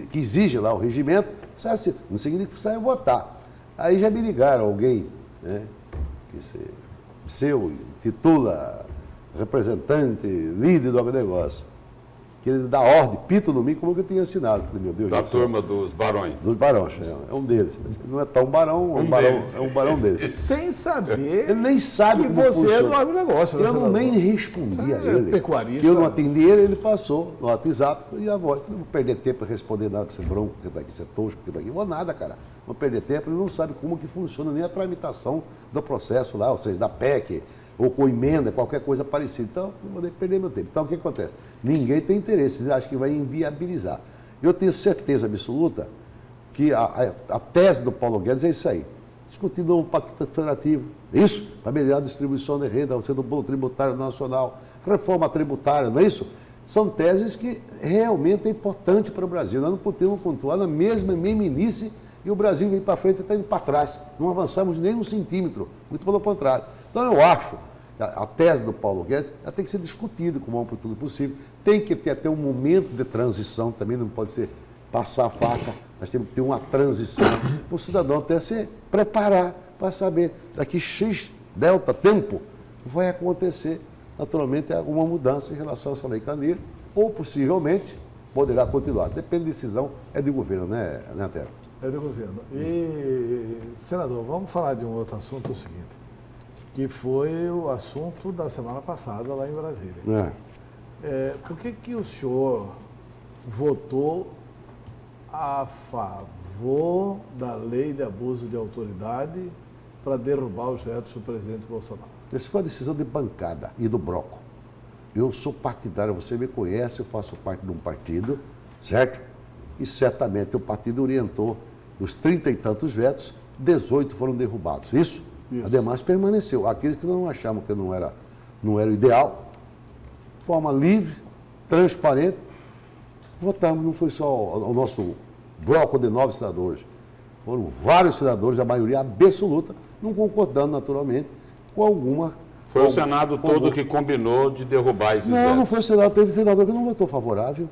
que exige lá o regimento. Assim, não significa que você vai votar. Aí já me ligaram alguém, né, que seu titula representante, líder do agronegócio, que ele dá ordem, pito no mim, como que eu tinha assinado. Falei, meu Deus Da do céu. turma dos barões. Dos barões, é um deles. Não é tão barão, é um barão desses. Sem saber Ele nem sabe que como você funciona. é do agronegócio. né, Eu não senador? nem respondi a Você é ele. pecuarista. Que eu não atendi ele passou no WhatsApp e a voz. Não vou perder tempo para responder nada para ser bronco, que está aqui, ser tosco, que está aqui. Vou nada, cara. Vou perder tempo. Ele não sabe como que funciona nem a tramitação do processo lá, ou seja, da PEC, ou com emenda, qualquer coisa parecida. Então, não vou perder meu tempo. Então, o que acontece? Ninguém tem interesse. Eles acham que vai inviabilizar. Eu tenho certeza absoluta que a tese do Paulo Guedes é isso aí. Discutir o novo pacto federativo. Isso, para melhorar a distribuição de renda, você do bolo tributário nacional, reforma tributária, não é isso? São teses que realmente é importante para o Brasil. Nós não podemos continuar na mesma mesmice e o Brasil vem para frente e está indo para trás. Não avançamos nem um centímetro, muito pelo contrário. Então eu acho que a tese do Paulo Guedes tem que ser discutida com o maior amplitude possível. Tem que ter até um momento de transição, também não pode ser passar a faca, nós temos que ter uma transição para o cidadão até se preparar para saber daqui X delta tempo vai acontecer naturalmente alguma mudança em relação a essa Lei Candir, ou possivelmente poderá continuar. Depende da decisão, é do governo, né, Tero? É do governo. E, senador, vamos falar de um outro assunto, o seguinte, que foi o assunto da semana passada lá em Brasília. Por que o senhor votou a favor da lei de abuso de autoridade para derrubar os vetos do presidente Bolsonaro? Essa foi a decisão de bancada e do bloco. Eu sou partidário, você me conhece, eu faço parte de um partido, certo? E certamente o partido orientou dos 30 e tantos vetos, 18 foram derrubados. Isso? Ademais permaneceu. Aqueles que não achavam que não era o ideal, de forma livre, transparente, votamos. Não foi só o nosso bloco de 9 senadores. Foram vários senadores, a maioria absoluta, não concordando naturalmente com alguma... Foi o Senado todo que combinou de derrubar esses vetos. Não foi o Senado. Teve senador que não votou favorável.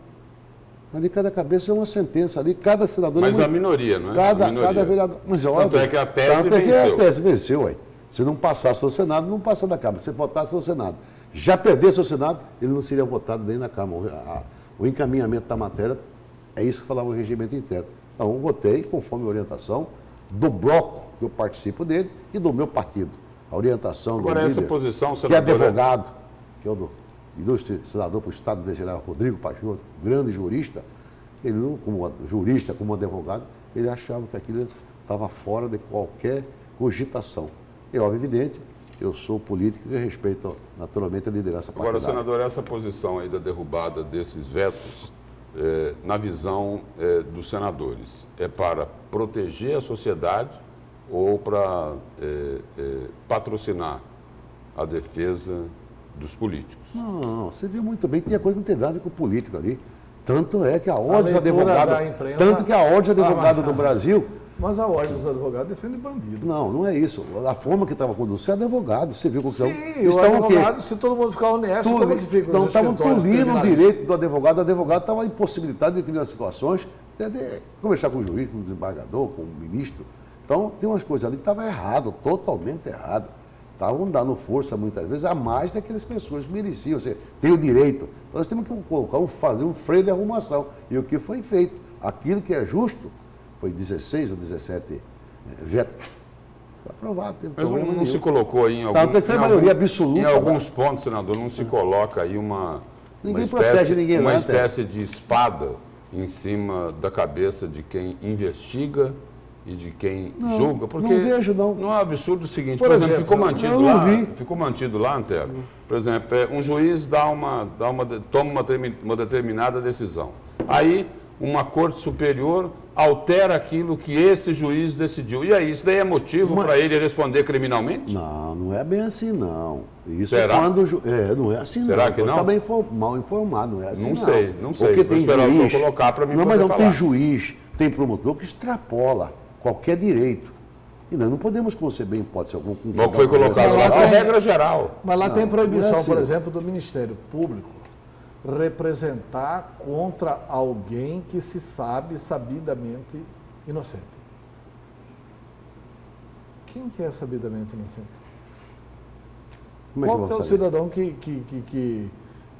Ali cada cabeça é uma sentença. Ali cada senador... Mas a minoria, não é? Cada vereador... Mas óbvio, Tanto é que a tese tanto é que venceu. a tese venceu, ué. Se não passasse ao Senado, não passa da Câmara. Se votasse ao Senado, já perdesse ao Senado, ele não seria votado nem na Câmara. O encaminhamento da matéria é isso que falava o regimento interno. Então, eu votei conforme a orientação do bloco que eu participo dele e do meu partido. A orientação Agora, do essa líder, posição, que é senador, advogado, que é o do ilustre senador para o Estado de General Rodrigo Pacheco, grande jurista, ele não, como jurista, como advogado, ele achava que aquilo estava fora de qualquer cogitação. É óbvio, evidente, eu sou político e respeito naturalmente a liderança partidária. Agora, senador, essa posição aí da derrubada desses vetos, na visão dos senadores, é para proteger a sociedade ou para patrocinar a defesa dos políticos? Não, você viu muito bem, tinha coisa que não tem nada a ver com o político ali. Tanto é que a Ordem de leitura Advogado, da imprensa- tanto que a Ordem de Advogado do Brasil Mas a ordem dos advogados defende bandido. Não é isso. A forma que estava conduzindo, você é advogado, você viu que Sim, estão o advogado, se todo mundo ficar honesto, como é que fica? Não, estavam tolindo o criminais? direito do advogado. O advogado estava impossibilitado, em determinadas situações, de conversar com o juiz, com o desembargador, com o ministro. Então, tem umas coisas ali que estavam errado, totalmente errado. Estavam dando força, muitas vezes, a mais daquelas pessoas que mereciam. Ou seja, tem o direito. Então, nós temos que colocar, fazer um freio de arrumação. E o que foi feito? Aquilo que é justo, foi 16 ou 17 vetos. Foi aprovado, teve Mas problema não nenhum. se colocou aí em algum, Tanto é que foi a maioria absoluta. Em alguns pontos, senador, não se coloca aí uma protege ninguém lá, espécie de espada em cima da cabeça de quem investiga e de quem julga, porque não vejo, não. Não é um absurdo o seguinte, Por exemplo, eu não vi. ficou mantido lá, Antero. Por exemplo, um juiz toma uma determinada decisão. Aí uma corte superior altera aquilo que esse juiz decidiu. E aí, isso daí é motivo para ele responder criminalmente? Não é bem assim, não. Isso Será? Quando não é assim, Será não. que não? Está bem mal informado, não é assim, Não sei. Porque Vou tem esperar o senhor juiz. colocar para mim Não, mas poder não tem falar. juiz, tem promotor que extrapola qualquer direito. E nós não podemos conceber hipótese alguma. Não foi colocado lá, foi regra geral. Mas lá tem proibição, não é assim. por exemplo, do Ministério Público representar contra alguém que se sabe sabidamente inocente. Quem que é sabidamente inocente? Como é que eu Qual que é vou o saber? cidadão que...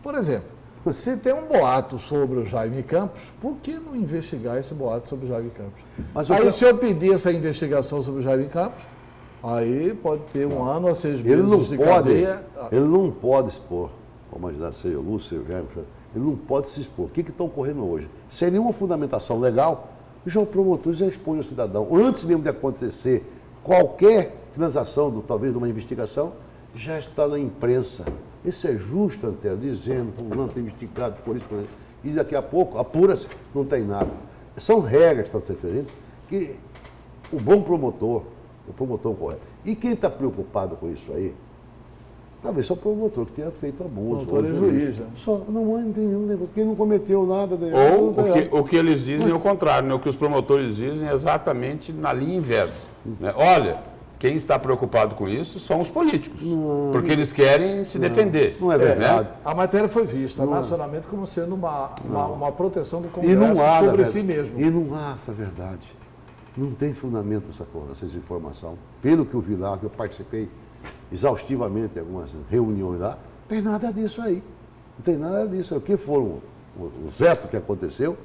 Por exemplo, se tem um boato sobre o Jaime Campos, por que não investigar esse boato sobre o Jaime Campos? Mas Aí, se eu pedir essa investigação sobre o Jaime Campos, aí pode ter 1 ano a 6 meses de cadeia. Ele não pode expor, vamos imaginar, seja o Lúcio, seja o Jaime, ele não pode se expor. O que está ocorrendo hoje? Sem nenhuma fundamentação legal, já o promotor já expõe o cidadão. Antes mesmo de acontecer qualquer finalização, talvez, de uma investigação, já está na imprensa. Isso é justo, Antero, dizendo, fulano tem investigado por isso, e daqui a pouco, apura-se, não tem nada. São regras que estão sendo feitas, que o bom promotor, o promotor correto. E quem está preocupado com isso aí, talvez só o promotor que tenha feito abuso. Promotor e juiz, né? Só, não tem nenhum negócio, quem não cometeu nada. Ou o que eles dizem é o contrário, né? O que os promotores dizem é exatamente na linha inversa. Né? Olha, quem está preocupado com isso são os políticos, porque eles querem se defender. Não é verdade. Né? A matéria foi vista nacionalmente como sendo uma proteção do E não Congresso há, sobre né, si mesmo. E não há essa verdade. Não tem fundamento essa informação. Pelo que eu vi lá, que eu participei exaustivamente em algumas reuniões lá, não tem nada disso aí. Não tem nada disso. O que for o veto que aconteceu,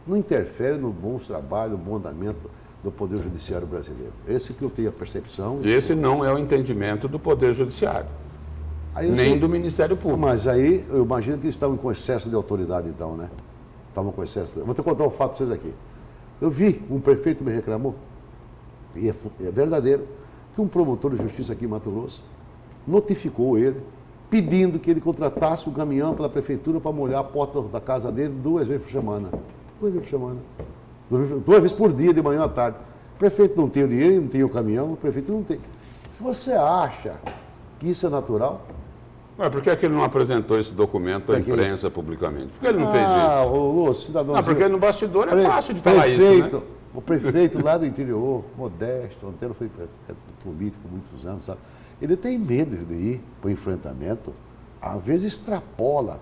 não interfere no bom trabalho, no bom andamento do Poder Judiciário brasileiro. Esse que eu tenho a percepção. Esse não é o entendimento do Poder Judiciário, Aí eu nem sei- do Ministério Público. Mas aí eu imagino que eles estavam com excesso de autoridade, então, né? Estavam com excesso. Vou te contar um fato para vocês aqui. Eu vi, um prefeito me reclamou, e é verdadeiro, que um promotor de justiça aqui em Mato Grosso notificou ele, pedindo que ele contratasse um caminhão pela prefeitura para molhar a porta da casa dele 2 vezes por semana. 2 vezes por semana. 2 vezes por dia, de manhã à tarde. O prefeito não tem o dinheiro, não tem o caminhão, o prefeito não tem. Você acha que isso é natural? Mas por que é que ele não apresentou esse documento à Por quê? imprensa publicamente? Por que ele não fez isso? O Lúcio, cidadão. Porque no bastidor é fácil de falar isso, né? O prefeito lá do interior, modesto, o Antero foi político há muitos anos, sabe? Ele tem medo de ir para o enfrentamento, às vezes extrapola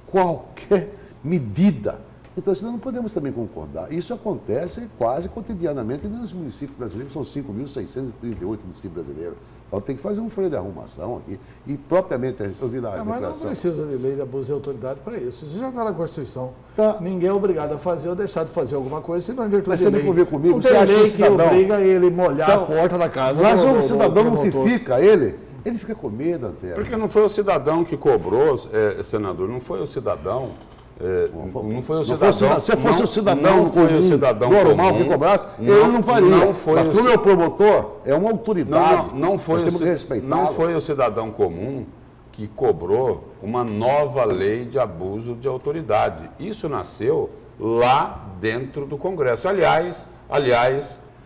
qualquer medida. Então, senão não podemos também concordar. Isso acontece quase cotidianamente nos municípios brasileiros, são 5.638 municípios brasileiros. Então tem que fazer um freio de arrumação aqui. E propriamente, eu vi lá a Mas não declaração. precisa de lei de abuso de autoridade para isso. Isso já está na Constituição. Tá. Ninguém é obrigado a fazer ou deixar de fazer alguma coisa se não é em virtude Mas de você lei. tem que ver comigo, Não você tem acha que lei o que cidadão- obriga ele molhar Então, a porta da casa. Mas do o cidadão promotor. notifica ele fica com medo, Antero. Porque não foi o cidadão que cobrou, senador, não foi o cidadão. Não foi o cidadão. Se fosse o cidadão não foi o comum, cidadão normal comum, que cobrasse, ele não faria. Não foi Mas o como é o promotor, é uma autoridade. Não foi Nós o temos que ci- respeitá-lo. não foi o cidadão comum que cobrou uma nova lei de abuso de autoridade. Isso nasceu lá dentro do Congresso. Aliás,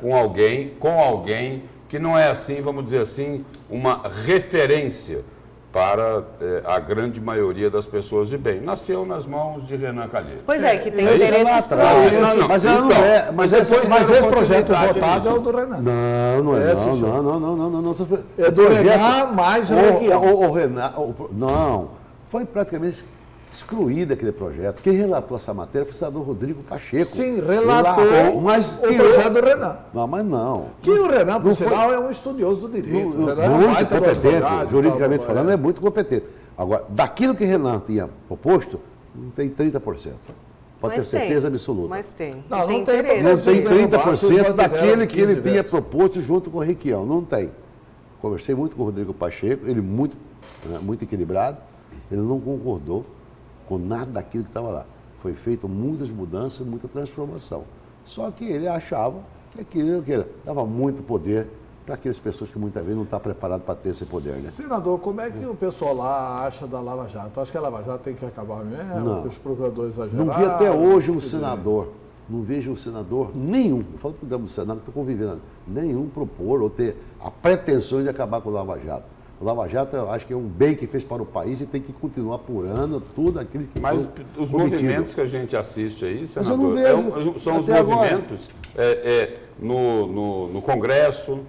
com alguém que não é assim, vamos dizer assim, uma referência para a grande maioria das pessoas de bem. Nasceu nas mãos de Renan Calheiros. Pois é, que tem isso é lá interesses atrás. próprios. Mas ela não é. Mas depois Mas deram esse projeto continuidade votado é nisso. o do Renan. Não é. sim, senhor. Não. É do Renan mais Requião. O Renan. Não. Foi praticamente excluído aquele projeto. Quem relatou essa matéria foi o senador Rodrigo Pacheco. Sim, relatou mas o projeto do Renan. Não, mas não. Que o Renan, por Não foi- sinal, é um estudioso do direito. O Renan é um Muito baita competente, advogado, juridicamente tal, falando, é muito competente. Agora, daquilo que Renan tinha proposto, não tem 30%. Pode ter Mas tem, certeza absoluta. Mas tem. Não, E não tem interesse. Não Eles tem derrubaram, 30% vocês daquele que ele 15 tinha vezes. proposto junto com o Requião. Não tem. Conversei muito com o Rodrigo Pacheco, ele muito equilibrado, ele não concordou com nada daquilo que estava lá. Foi feito muitas mudanças, muita transformação. Só que ele achava que aquilo dava muito poder para aquelas pessoas que muitas vezes não estão preparadas para ter esse poder, né? Senador, como é que o pessoal lá acha da Lava Jato? Acha que a Lava Jato tem que acabar mesmo? Não. Que os procuradores exageraram? Não vi até hoje um Quer dizer, senador, não vejo um senador nenhum, eu falo que o Senado, estou convivendo, nenhum propor ou ter a pretensão de acabar com o Lava Jato. O Lava Jato, eu acho que é um bem que fez para o país e tem que continuar apurando tudo aquilo que Mas foi os cometido. movimentos que a gente assiste aí, Mas eu não senador, vejo são os até agora. movimentos no Congresso,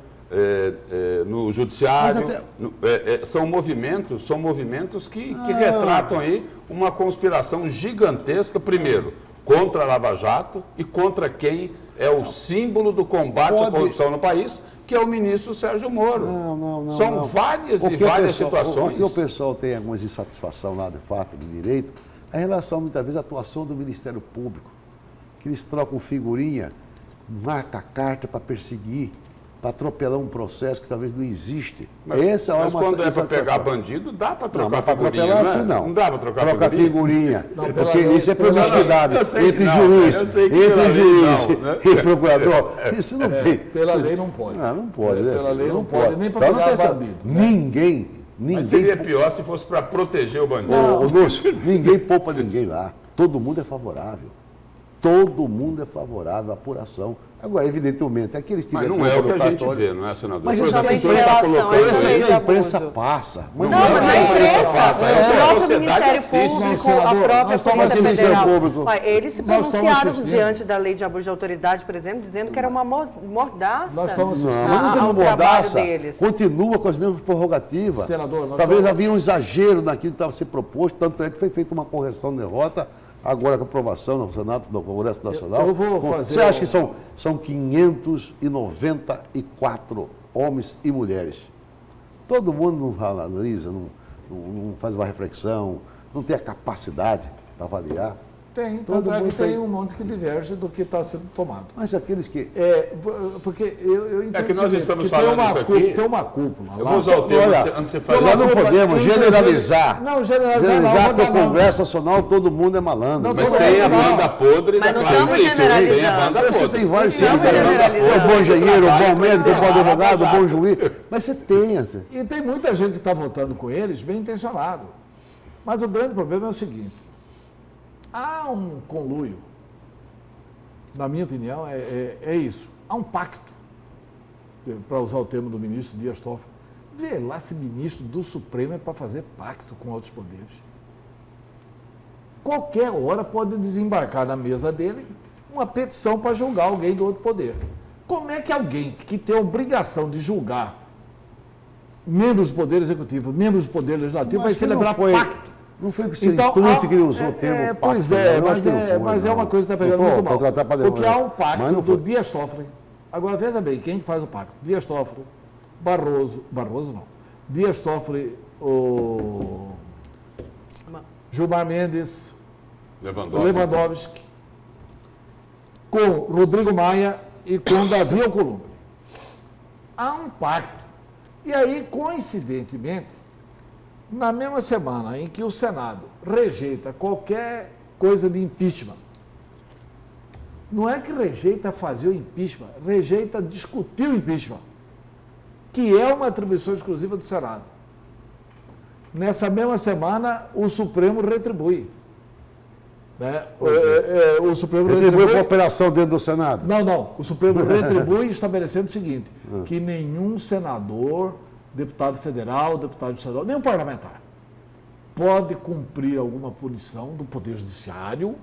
no Judiciário. Mas até- São movimentos que retratam aí uma conspiração gigantesca, primeiro, contra a Lava Jato e contra quem é o símbolo do combate à corrupção no país, que é o ministro Sérgio Moro. Não. São várias O e que o várias pessoal- situações. O que o pessoal tem algumas insatisfação lá, de fato, de direito, é em relação, muitas vezes, à atuação do Ministério Público, que eles trocam figurinha, marca carta para perseguir, para atropelar um processo que talvez não existe. Mas quando é para insatisfação. pegar bandido, dá para Não, trocar mas para figurinha, atropelar não é? assim não. Não dá para trocar Troca figurinha? figurinha. Não, Porque pela lei- isso é pela lei- promiscuidade eu sei que entre não, juiz, eu sei que pela entre lei juiz não, né? e procurador. Isso não tem. Pela lei não pode. Não pode. né? Pela lei não pode, nem para Então, não pegar tem essa- bandido. Ninguém Mas seria pior se fosse para proteger o bandido. Ô, Lúcio, ninguém poupa ninguém lá. Todo mundo é favorável. Todo mundo é favorável à apuração. Agora, evidentemente, aqueles que Mas tiverem não é o que a gente provocatório- vê, não é, senador? Mas Por isso exemplo, é o senhor está relação, colocando essa Isso lei aí. de aí a imprensa abuso. passa. Não, Não, mas não a é imprensa, passa, o é o que a próprio sociedade Ministério assiste. Público, Não, senador, a própria nós estamos Polícia assistindo Federal. público. Olha, eles se Nós estamos pronunciaram assistindo. diante da lei de abuso de autoridade, por exemplo, dizendo que era uma mordaça Nós estamos Não, assistindo. mas não tem ao uma trabalho mordaça. deles. Continua com as mesmas prerrogativas. Senador, nós Talvez estamos- havia um exagero naquilo que estava se proposto, tanto é que foi feita uma correção de rota, agora com a aprovação no Senado, no Congresso Nacional. Eu vou fazer Você acha um- que são 594 homens e mulheres? Todo mundo não analisa, não faz uma reflexão, não tem a capacidade para avaliar. Tem, Todo tanto é que mundo tem tem. um monte que diverge do que está sendo tomado. Mas aqueles que. Porque eu entendo que nós o seguinte, estamos que falando tem uma isso aqui- Tem uma cúpula Eu lá. vou usar o termo Olha, antes de você tem falar. uma Nós não cúpula podemos entre- generalizar. Não, generalizar não, Generalizar vou que o dar nome. Congresso Nacional todo mundo é malandro. Não, Mas Não, tem a não. banda podre Mas da não classe estamos política. Tem a generalizando. banda Você podre. tem vários Não estamos tipos, generalizando. o bom engenheiro, o bom médico, o bom Trabalho, advogado, o bom trabalho. juiz. Mas você tem, assim. E tem muita gente que está votando com eles bem intencionado. Mas o grande problema é o seguinte: há um conluio, na minha opinião, é isso. Há um pacto, para usar o termo do ministro Dias Toffoli. Vê lá se ministro do Supremo é para fazer pacto com outros poderes. Qualquer hora pode desembarcar na mesa dele uma petição para julgar alguém do outro poder. Como é que alguém que tem a obrigação de julgar membros do Poder Executivo, membros do Poder Legislativo, vai Acho que não celebrar foi- pacto? Não foi com esse intuito que ele usou o termo pacto. Pois não. é, Eu acho que não foi, mas é não. uma coisa que está pegando Não tô muito mal. contratar pra Porque devolver. há um Mas pacto não do foi. Dias Toffoli. Agora, veja bem, quem faz o pacto? Dias Toffoli, Barroso não. Dias Toffoli, o Gilmar Mendes, o Lewandowski, com Rodrigo Maia e com Davi Alcolumbre. Há um pacto. E aí, coincidentemente, na mesma semana em que o Senado rejeita qualquer coisa de impeachment, não é que rejeita fazer o impeachment, rejeita discutir o impeachment, que é uma atribuição exclusiva do Senado. Nessa mesma semana, o Supremo retribui. Né? O Supremo Retribuiu a retribui. cooperação dentro do Senado. Não. O Supremo retribui estabelecendo o seguinte, que nenhum senador deputado federal, deputado estadual, nem um parlamentar, pode cumprir alguma punição do Poder Judiciário,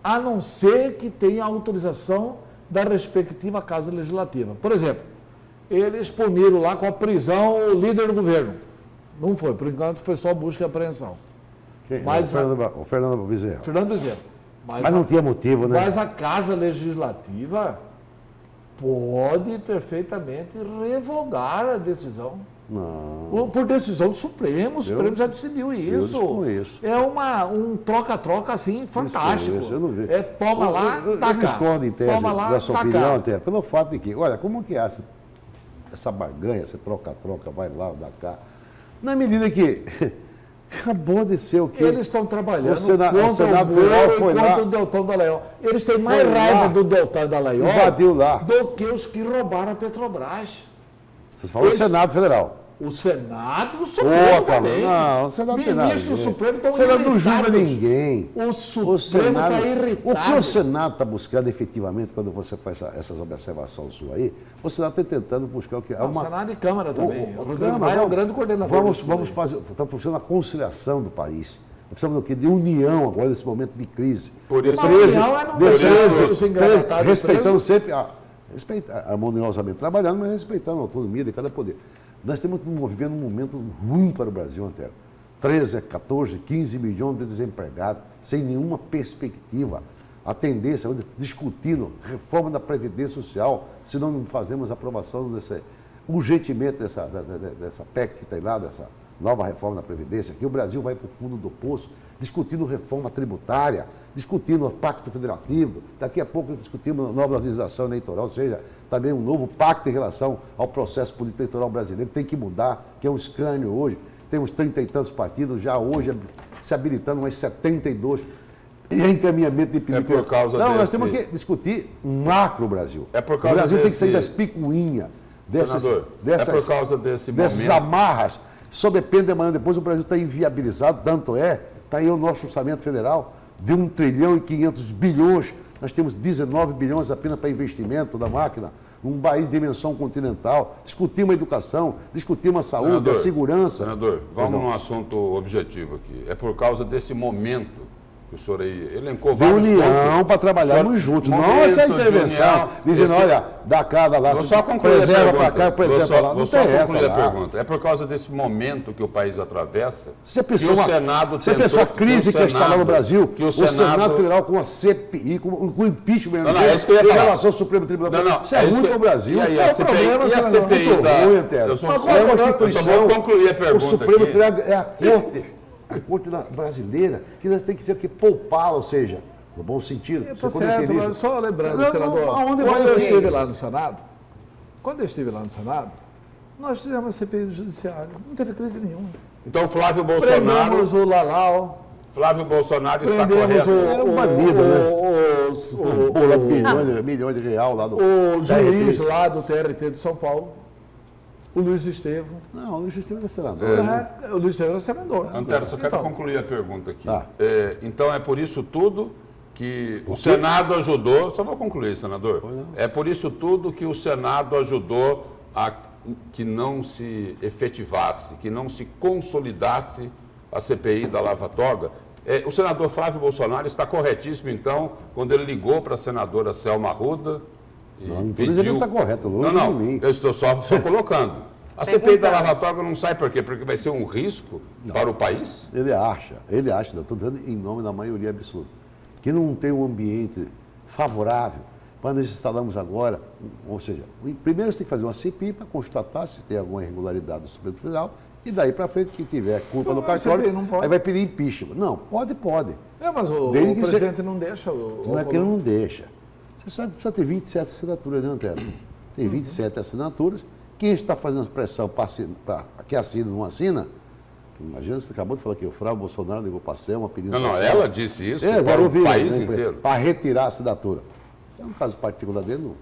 a não ser que tenha autorização da respectiva Casa Legislativa. Por exemplo, eles puniram lá com a prisão o líder do governo. Não foi, por enquanto foi só busca e apreensão. Mas o Fernando Bezerra. Fernando Bezerra. Mas não tinha motivo, né? Mas a Casa Legislativa pode perfeitamente revogar a decisão. Não. Por decisão do Supremo, o Supremo já decidiu isso. desconheço. É um troca-troca assim fantástico. Desconheço, eu não vi. É toma lá, eu taca. discordo em tese Toma lá, da sua taca. opinião, até pelo fato de que, olha, como que é essa barganha, essa troca-troca, vai lá, dá cá. Na medida que acabou de ser o quê? Eles estão trabalhando o Senado Moro Federal foi contra lá, o Deltan Dallagnol. Eles têm mais Foi lá, raiva do Deltan Dallagnol invadiu lá. do que os que roubaram a Petrobras. Vocês falam do Eles- Senado Federal. O Senado, o Supremo Outra, também. não, o Senado tem nada. Ministros do Supremo estão O Senado não julga irritados. ninguém. O Supremo está irritado. O que o Senado está buscando efetivamente, quando você faz essas observações suas aí, o Senado está tentando buscar o que? O Senado e Câmara também. O Rodrigo Câmara, Maia é o grande coordenador. Vamos disso daí. fazer, estamos buscando a conciliação do país. Nós precisamos do quê? De união agora nesse momento de crise. Por isso, Mas união é não deixar os engravatados respeitando presos. sempre, harmoniosamente trabalhando, mas respeitando a autonomia de cada poder. Nós estamos vivendo um momento ruim para o Brasil, Antero. 13, 14, 15 milhões de desempregados, sem nenhuma perspectiva. A tendência é discutindo reforma da Previdência Social, se não fazemos aprovação urgentemente dessa PEC que tem lá, dessa nova reforma da Previdência, que o Brasil vai para o fundo do poço, discutindo reforma tributária, discutindo o pacto federativo, daqui a pouco discutimos nova legislação eleitoral, ou seja, também um novo pacto em relação ao processo político eleitoral brasileiro, tem que mudar, que é um escárnio hoje, temos 30 e tantos partidos, já hoje se habilitando mais 72, e é encaminhamento de pedido. É por causa nós desse- temos que discutir macro Brasil. É por causa o Brasil tem que desse- sair das picuinhas, Senador, é por causa desse dessas momento. amarras, sob pena de amanhã depois o Brasil está inviabilizado, tanto está aí o nosso orçamento federal de 1 trilhão e 500 bilhões, nós temos 19 bilhões apenas para investimento da máquina, um país de dimensão continental, discutimos a educação, discutimos a saúde, Senador, a segurança. Senador, vamos Perdão. num assunto objetivo aqui. É por causa desse momento que o senhor aí elencou De vários união pontos. para trabalharmos Só- juntos, não momento essa de intervenção, união, dizendo, esse- olha, dá cada lá, Vou só concluir a preserva pergunta. para cá, preserva para lá, Vou não só tem essa concluir a lá. pergunta. É por causa desse momento que o país atravessa Você pensou, que o Senado você pensou a crise que está lá no Brasil? que o Senado Federal com a CPI, com o impeachment Não, é isso que eu ia em falar. relação ao Supremo Tribunal Federal. Isso é isso ruim que- para o Brasil. E aí, É a o CPI, problema, e a senador, CPI muito da... ruim, Antero. Eu só É uma vou Constituição. concluir a pergunta O Supremo aqui. Tribunal é a corte brasileira, que nós temos que ser o quê? Poupá-la, ou seja, no bom sentido. Tá quando certo, entende mas isso. só lembrando, Não, senador, aonde quando vai eu ver? estive lá no Senado, nós fizemos a CPI do Judiciário, não teve crise nenhuma. Então, Flávio Bolsonaro, Prendemos o Lalau, Flávio Bolsonaro está prendemos correto. Era um bandido, né? o Milhões de real lá do... juiz TRT. lá do TRT de São Paulo, o Luiz Estevam. Não, o Luiz Estevam é senador. né? O Luiz Estevam era senador. Antero, só quero Então, concluir a pergunta aqui. Tá. Então, é por isso tudo que o Senado ajudou... Só vou concluir, senador. É por isso tudo que o Senado ajudou a que não se efetivasse, que não se consolidasse a CPI da Lava Toga. O senador Flávio Bolsonaro está corretíssimo, então, quando ele ligou para a senadora Selma Arruda e Não estou dizendo que está correto, longe Não, de mim. eu estou só colocando. A CPI da Lava Toga não sai por quê? Porque vai ser um risco para o país? Ele acha, eu estou dizendo em nome da maioria absoluta, que não tem um ambiente favorável para nós instalamos agora, ou seja, primeiro você tem que fazer uma CPI para constatar se tem alguma irregularidade do Supremo Tribunal e daí para frente, quem tiver culpa no Não, cartório, CPI não pode. aí vai pedir impeachment. Não, pode. mas o Desde que presidente não deixa. Não é que ele não deixa. Você sabe que precisa ter 27 assinaturas, né, Antero? Tem 27 assinaturas. Quem está fazendo pressão para que assina não assina? Imagina, você acabou de falar que o Flávio Bolsonaro ligou para a Selma pedindo... Não, ela disse isso É, para o ouvi, país né, inteiro. para retirar a assinatura. Isso é um caso particular dele, não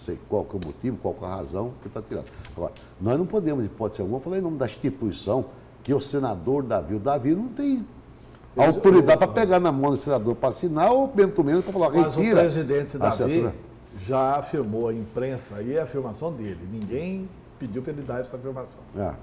sei qual que é o motivo, qual que é a razão que está tirando. Agora, nós não podemos, de hipótese alguma, falar em nome da instituição, que o senador Davi, não tem autoridade para pegar na mão do senador para assinar ou, pelo menos, para falar, Mas o retira presidente a Davi assinatura. já afirmou, a imprensa, aí é a afirmação dele, ninguém pediu para ele dar essa afirmação. Ah.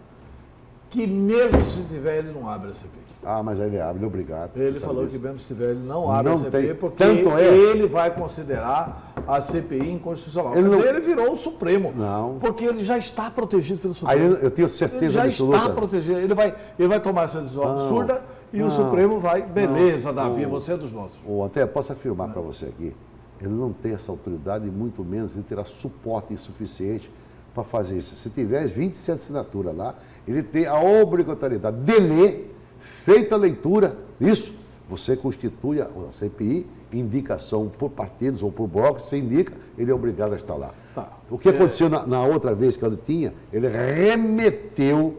Que mesmo se tiver, ele não abre a CPI. Ah, mas aí ele abre, obrigado. Ele falou que mesmo se tiver, ele não abre a CPI, porque tanto ele vai considerar a CPI inconstitucional. Ele virou o Supremo. Não. Porque ele já está protegido pelo Supremo. Aí eu tenho certeza ele já absoluta. está protegido. Ele vai tomar essa decisão absurda e o Supremo vai, beleza, Davi, você é dos nossos. Até posso afirmar para você aqui, ele não tem essa autoridade e muito menos ele terá suporte insuficiente para fazer isso. Se tiver as 27 assinaturas lá, ele tem a obrigatoriedade de ler, feita a leitura, isso, você constitui a CPI, indicação por partidos ou por blocos, você indica, ele é obrigado a estar lá. Tá. O que aconteceu na outra vez que ele tinha, ele remeteu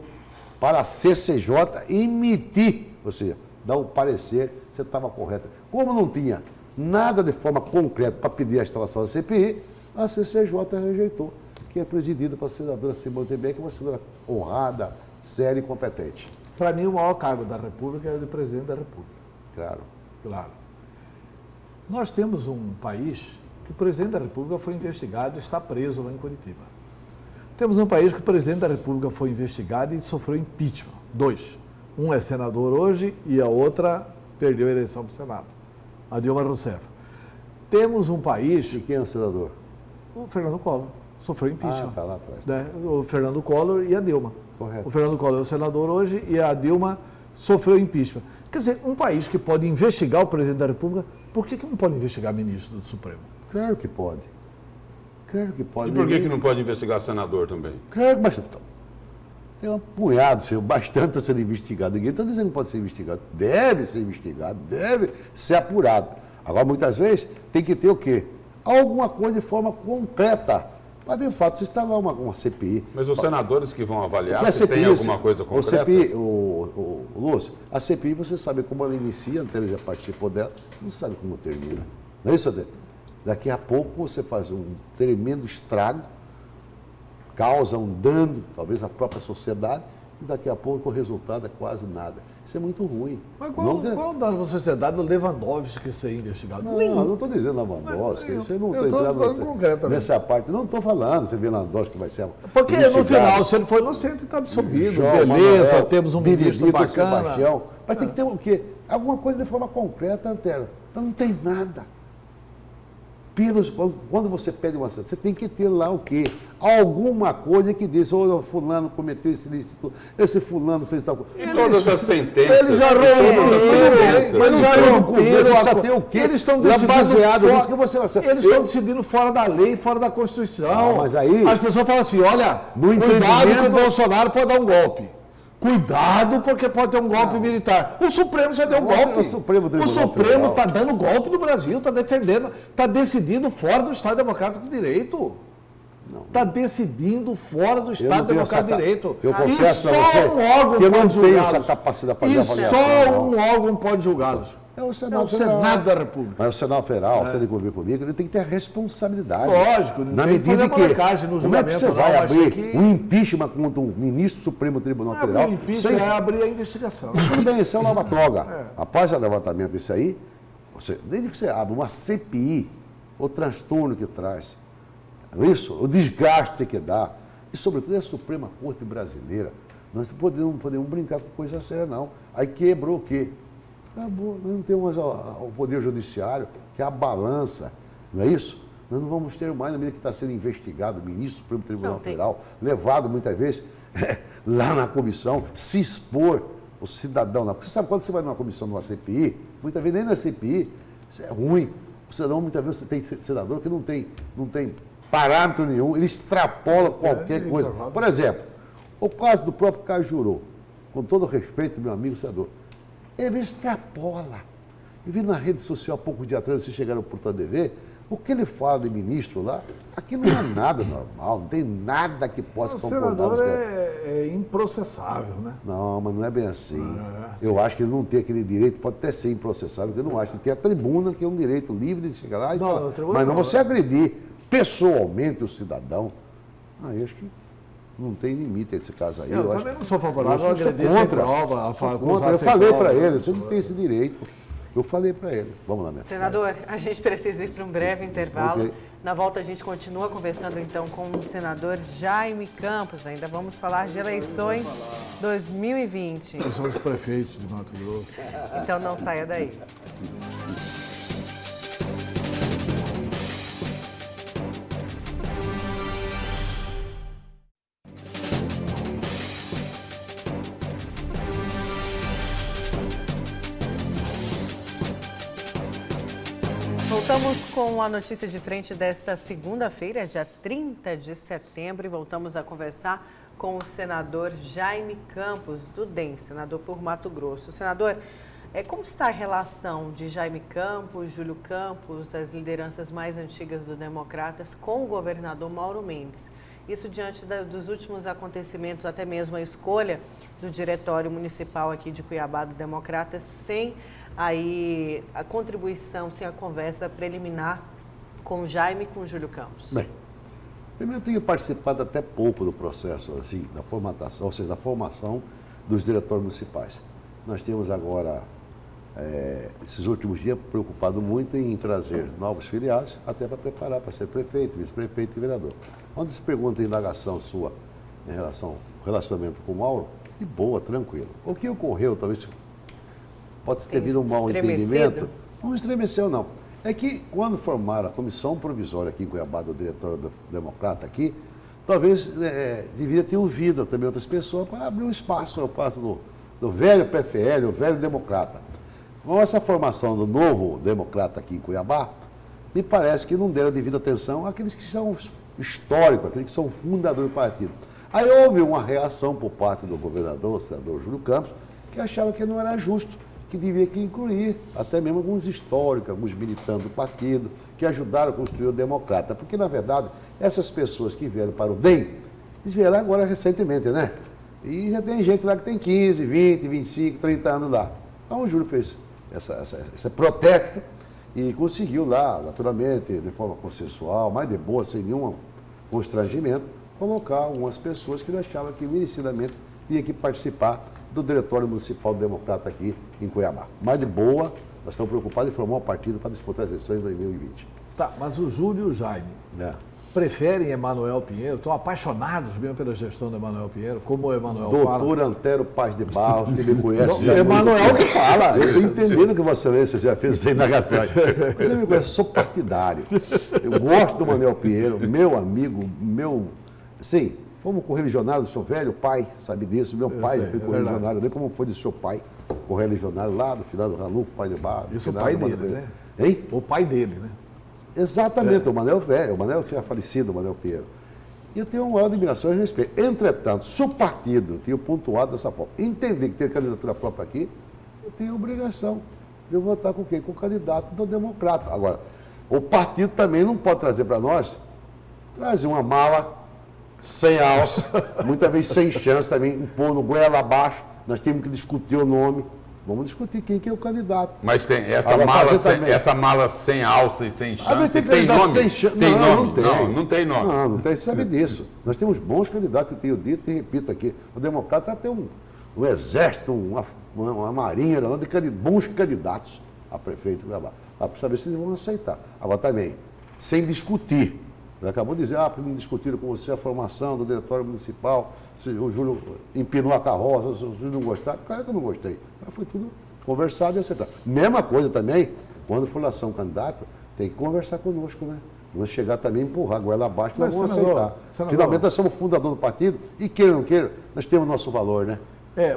para a CCJ emitir, ou seja, dar um parecer se estava correto. Como não tinha nada de forma concreta para pedir a instalação da CPI, a CCJ rejeitou, que é presidida pela senadora Simone Tebet, que é uma senadora honrada, séria e competente. Para mim, o maior cargo da República é o de presidente da República. Claro. Claro. Nós temos um país que o presidente da República foi investigado e está preso lá em Curitiba. Temos um país que o presidente da República foi investigado e sofreu impeachment. 2. Um é senador hoje e a outra perdeu a eleição para o Senado. A Dilma Rousseff. Temos um país... E quem é o senador? O Fernando Collor. Sofreu impeachment. Ah, está lá atrás. Né? O Fernando Collor e a Dilma. Correto. O Fernando Collor é o senador hoje e a Dilma sofreu impeachment. Quer dizer, um país que pode investigar o presidente da República, por que não pode investigar ministro do Supremo? Claro que pode. Claro que pode. E por que não pode investigar senador também? Claro, mas tem um punhado, senhor, bastante a ser investigado. Ninguém está dizendo que pode ser investigado. Deve ser investigado, deve ser apurado. Agora, muitas vezes, tem que ter o quê? Alguma coisa de forma concreta. Mas, de fato, se instalar uma CPI... Mas os senadores que vão avaliar, a se CPI, tem alguma coisa concreta? Lúcio, a CPI, você sabe como ela inicia, a já participou dela, não sabe como termina. Não é isso, Adê? Daqui a pouco você faz um tremendo estrago, causa um dano, talvez, à própria sociedade, e daqui a pouco o resultado é quase nada. Isso é muito ruim. Mas qual o dano para a sociedade do Lewandowski ser investigado? Não estou dizendo Lewandowski, isso eu não eu estou estou entrando nessa parte. Não estou falando se Lewandowski vai ser porque no final, se ele for inocente, está absolvido. Beleza, Manuel, temos um ministro bacana. Sebastião, mas tem que ter o quê? Alguma coisa de forma concreta, Antero. Não tem nada. Quando você pede uma sentença, você tem que ter lá o quê? Alguma coisa que diz, o fulano cometeu esse ilícito, esse fulano fez tal coisa. E todas as sentenças. Eles já romperam. Eles estão decidindo fora da lei, fora da Constituição. Mas aí, as pessoas falam assim, olha, cuidado que o Bolsonaro pode dar um golpe. Cuidado, porque pode ter um golpe militar. O Supremo já deu um golpe. O Supremo está dando golpe no Brasil, está defendendo, está decidindo fora do Estado Democrático de Direito. Está decidindo fora do Estado Democrático de Direito. Eu confesso para você que eu não tenho essa capacidade para fazer avaliação. E só um órgão pode julgá-los. É o Senado da República. Mas o Senado Federal, você tem que convir comigo, ele tem que ter a responsabilidade. Lógico, na medida que como é que você vai abrir um impeachment contra um ministro do Supremo Tribunal Federal? O impeachment é abrir a investigação. Tudo bem, isso é uma toga. Após o levantamento disso aí, desde que você abre uma CPI, o transtorno que traz, isso, o desgaste que dá, e sobretudo a Suprema Corte Brasileira, nós não podemos brincar com coisa séria, não. Aí quebrou o quê? Acabou, nós não temos mais o Poder Judiciário, que é a balança, não é isso? Nós não vamos ter mais, na medida que está sendo investigado, o ministro do Supremo Tribunal Federal, levado muitas vezes lá na comissão, se expor o cidadão. Você sabe quando você vai numa comissão, numa CPI, muitas vezes nem na CPI, isso é ruim. O cidadão, muitas vezes, você tem senador que não tem parâmetro nenhum, ele extrapola qualquer coisa. Por exemplo, o caso do próprio Cajuru, com todo respeito, meu amigo senador, ele extrapola. E vi na rede social, há poucos dias atrás, vocês chegaram por TV, o que ele fala de ministro lá, aquilo não é nada normal, não tem nada que possa concordar. O senador é improcessável, né? Não, mas não é bem assim. Eu acho que ele não tem aquele direito, pode até ser improcessável, porque eu não acho. Ele tem a tribuna, que é um direito livre de chegar lá e falar. Mas não você agredir pessoalmente o cidadão. Eu acho que não tem limite esse caso aí. Eu também não sou favorável a agredir sem prova. Eu falei para ele, você não tem esse direito. Eu falei para ele. Vamos lá, minha Senador, a gente precisa ir para um breve intervalo. Na volta a gente continua conversando então com o senador Jaime Campos. Ainda vamos falar de eleições 2020. Nós somos prefeitos de Mato Grosso. Então não saia daí. Voltamos com a notícia de frente desta segunda-feira, dia 30 de setembro, e voltamos a conversar com o senador Jaime Campos, do DEM, senador por Mato Grosso. Senador, como está a relação de Jaime Campos, Júlio Campos, as lideranças mais antigas do Democratas, com o governador Mauro Mendes? Isso diante dos últimos acontecimentos, até mesmo a escolha do diretório municipal aqui de Cuiabá do Democratas, sem aí a contribuição, sem a conversa preliminar com o Jaime e com o Júlio Campos. Bem, primeiro eu tenho participado até pouco do processo, assim, da formatação, ou seja, da formação dos diretórios municipais. Nós temos agora, esses últimos dias, preocupado muito em trazer novos filiados, até para preparar para ser prefeito, vice-prefeito e vereador. Quando se pergunta a indagação sua em relação ao relacionamento com o Mauro, de boa, tranquilo. O que ocorreu, talvez pode ter havido um mau entendimento. Não estremeceu, não. É que quando formaram a comissão provisória aqui em Cuiabá, do diretório do Democrata aqui, talvez deveria ter ouvido também outras pessoas para abrir um espaço, do velho PFL, o velho Democrata. Com essa formação do novo Democrata aqui em Cuiabá, me parece que não deram devida atenção àqueles que são históricos, aqueles que são fundadores do partido. Aí houve uma reação por parte do governador, o senador Júlio Campos, que achava que não era justo, que devia que incluir até mesmo alguns históricos, alguns militantes do partido, que ajudaram a construir o Democrata. Porque, na verdade, essas pessoas que vieram para o DEM, eles vieram agora recentemente, né? E já tem gente lá que tem 15, 20, 25, 30 anos lá. Então o Júlio fez esse protesto e conseguiu lá, naturalmente, de forma consensual, mais de boa, sem nenhum constrangimento, colocar algumas pessoas que ele achava que merecidamente tinha que participar do Diretório Municipal do Democrata aqui em Cuiabá. Mais de boa, nós estamos preocupados em formar um partido para disputar as eleições de 2020. Tá, mas o Júlio e o Jaime preferem Emanuel Pinheiro, estão apaixonados mesmo pela gestão do Emanuel Pinheiro, como o Emanuel fala. Doutor Antero Paz de Barros, que me conhece. Emanuel que fala. Eu estou entendendo que Vossa Excelência já fez essa indagação. Você me conhece, eu sou partidário. Eu gosto do Emanuel Pinheiro, meu amigo, sim, fomos correligionários do seu velho pai, sabe disso? Meu pai foi correligionário, nem como foi do seu pai, correligionário lá do final do Ranulfo Paz de Barros. Isso o pai dele, né? Hein? O pai dele, né? Exatamente, o Manel velho, o Manel que já falecido, o Manel Pinheiro. E eu tenho uma maior admiração e respeito. Entretanto, se o partido tinha pontuado dessa forma, entender que tem candidatura própria aqui, eu tenho a obrigação de eu votar com quem? Com o candidato do Democrata. Agora, o partido também não pode trazer para nós, trazer uma mala sem alça, muitas vezes sem chance também, pôr no goela abaixo, nós temos que discutir o nome. Vamos discutir quem que é o candidato. Mas tem essa mala sem alça e sem chance. Tem nome? Tem nome? Não tem nome. Não tem, você sabe disso. Nós temos bons candidatos, eu tenho dito e repito aqui. O Democrata tem um exército, uma marinha de bons candidatos a prefeito. Para saber se eles vão aceitar. Agora também, sem discutir. Ele acabou de dizer, porque não discutiram com você a formação do diretório municipal, se o Júlio empinou a carroça, se o Júlio não gostava. Claro que eu não gostei. Mas foi tudo conversado e acertado. Mesma coisa também, quando for lá ser um candidato, tem que conversar conosco, né? Não chegar também e empurrar a goela abaixo, nós vamos aceitar. Finalmente nós somos fundador do partido e queira ou não queira, nós temos o nosso valor, né?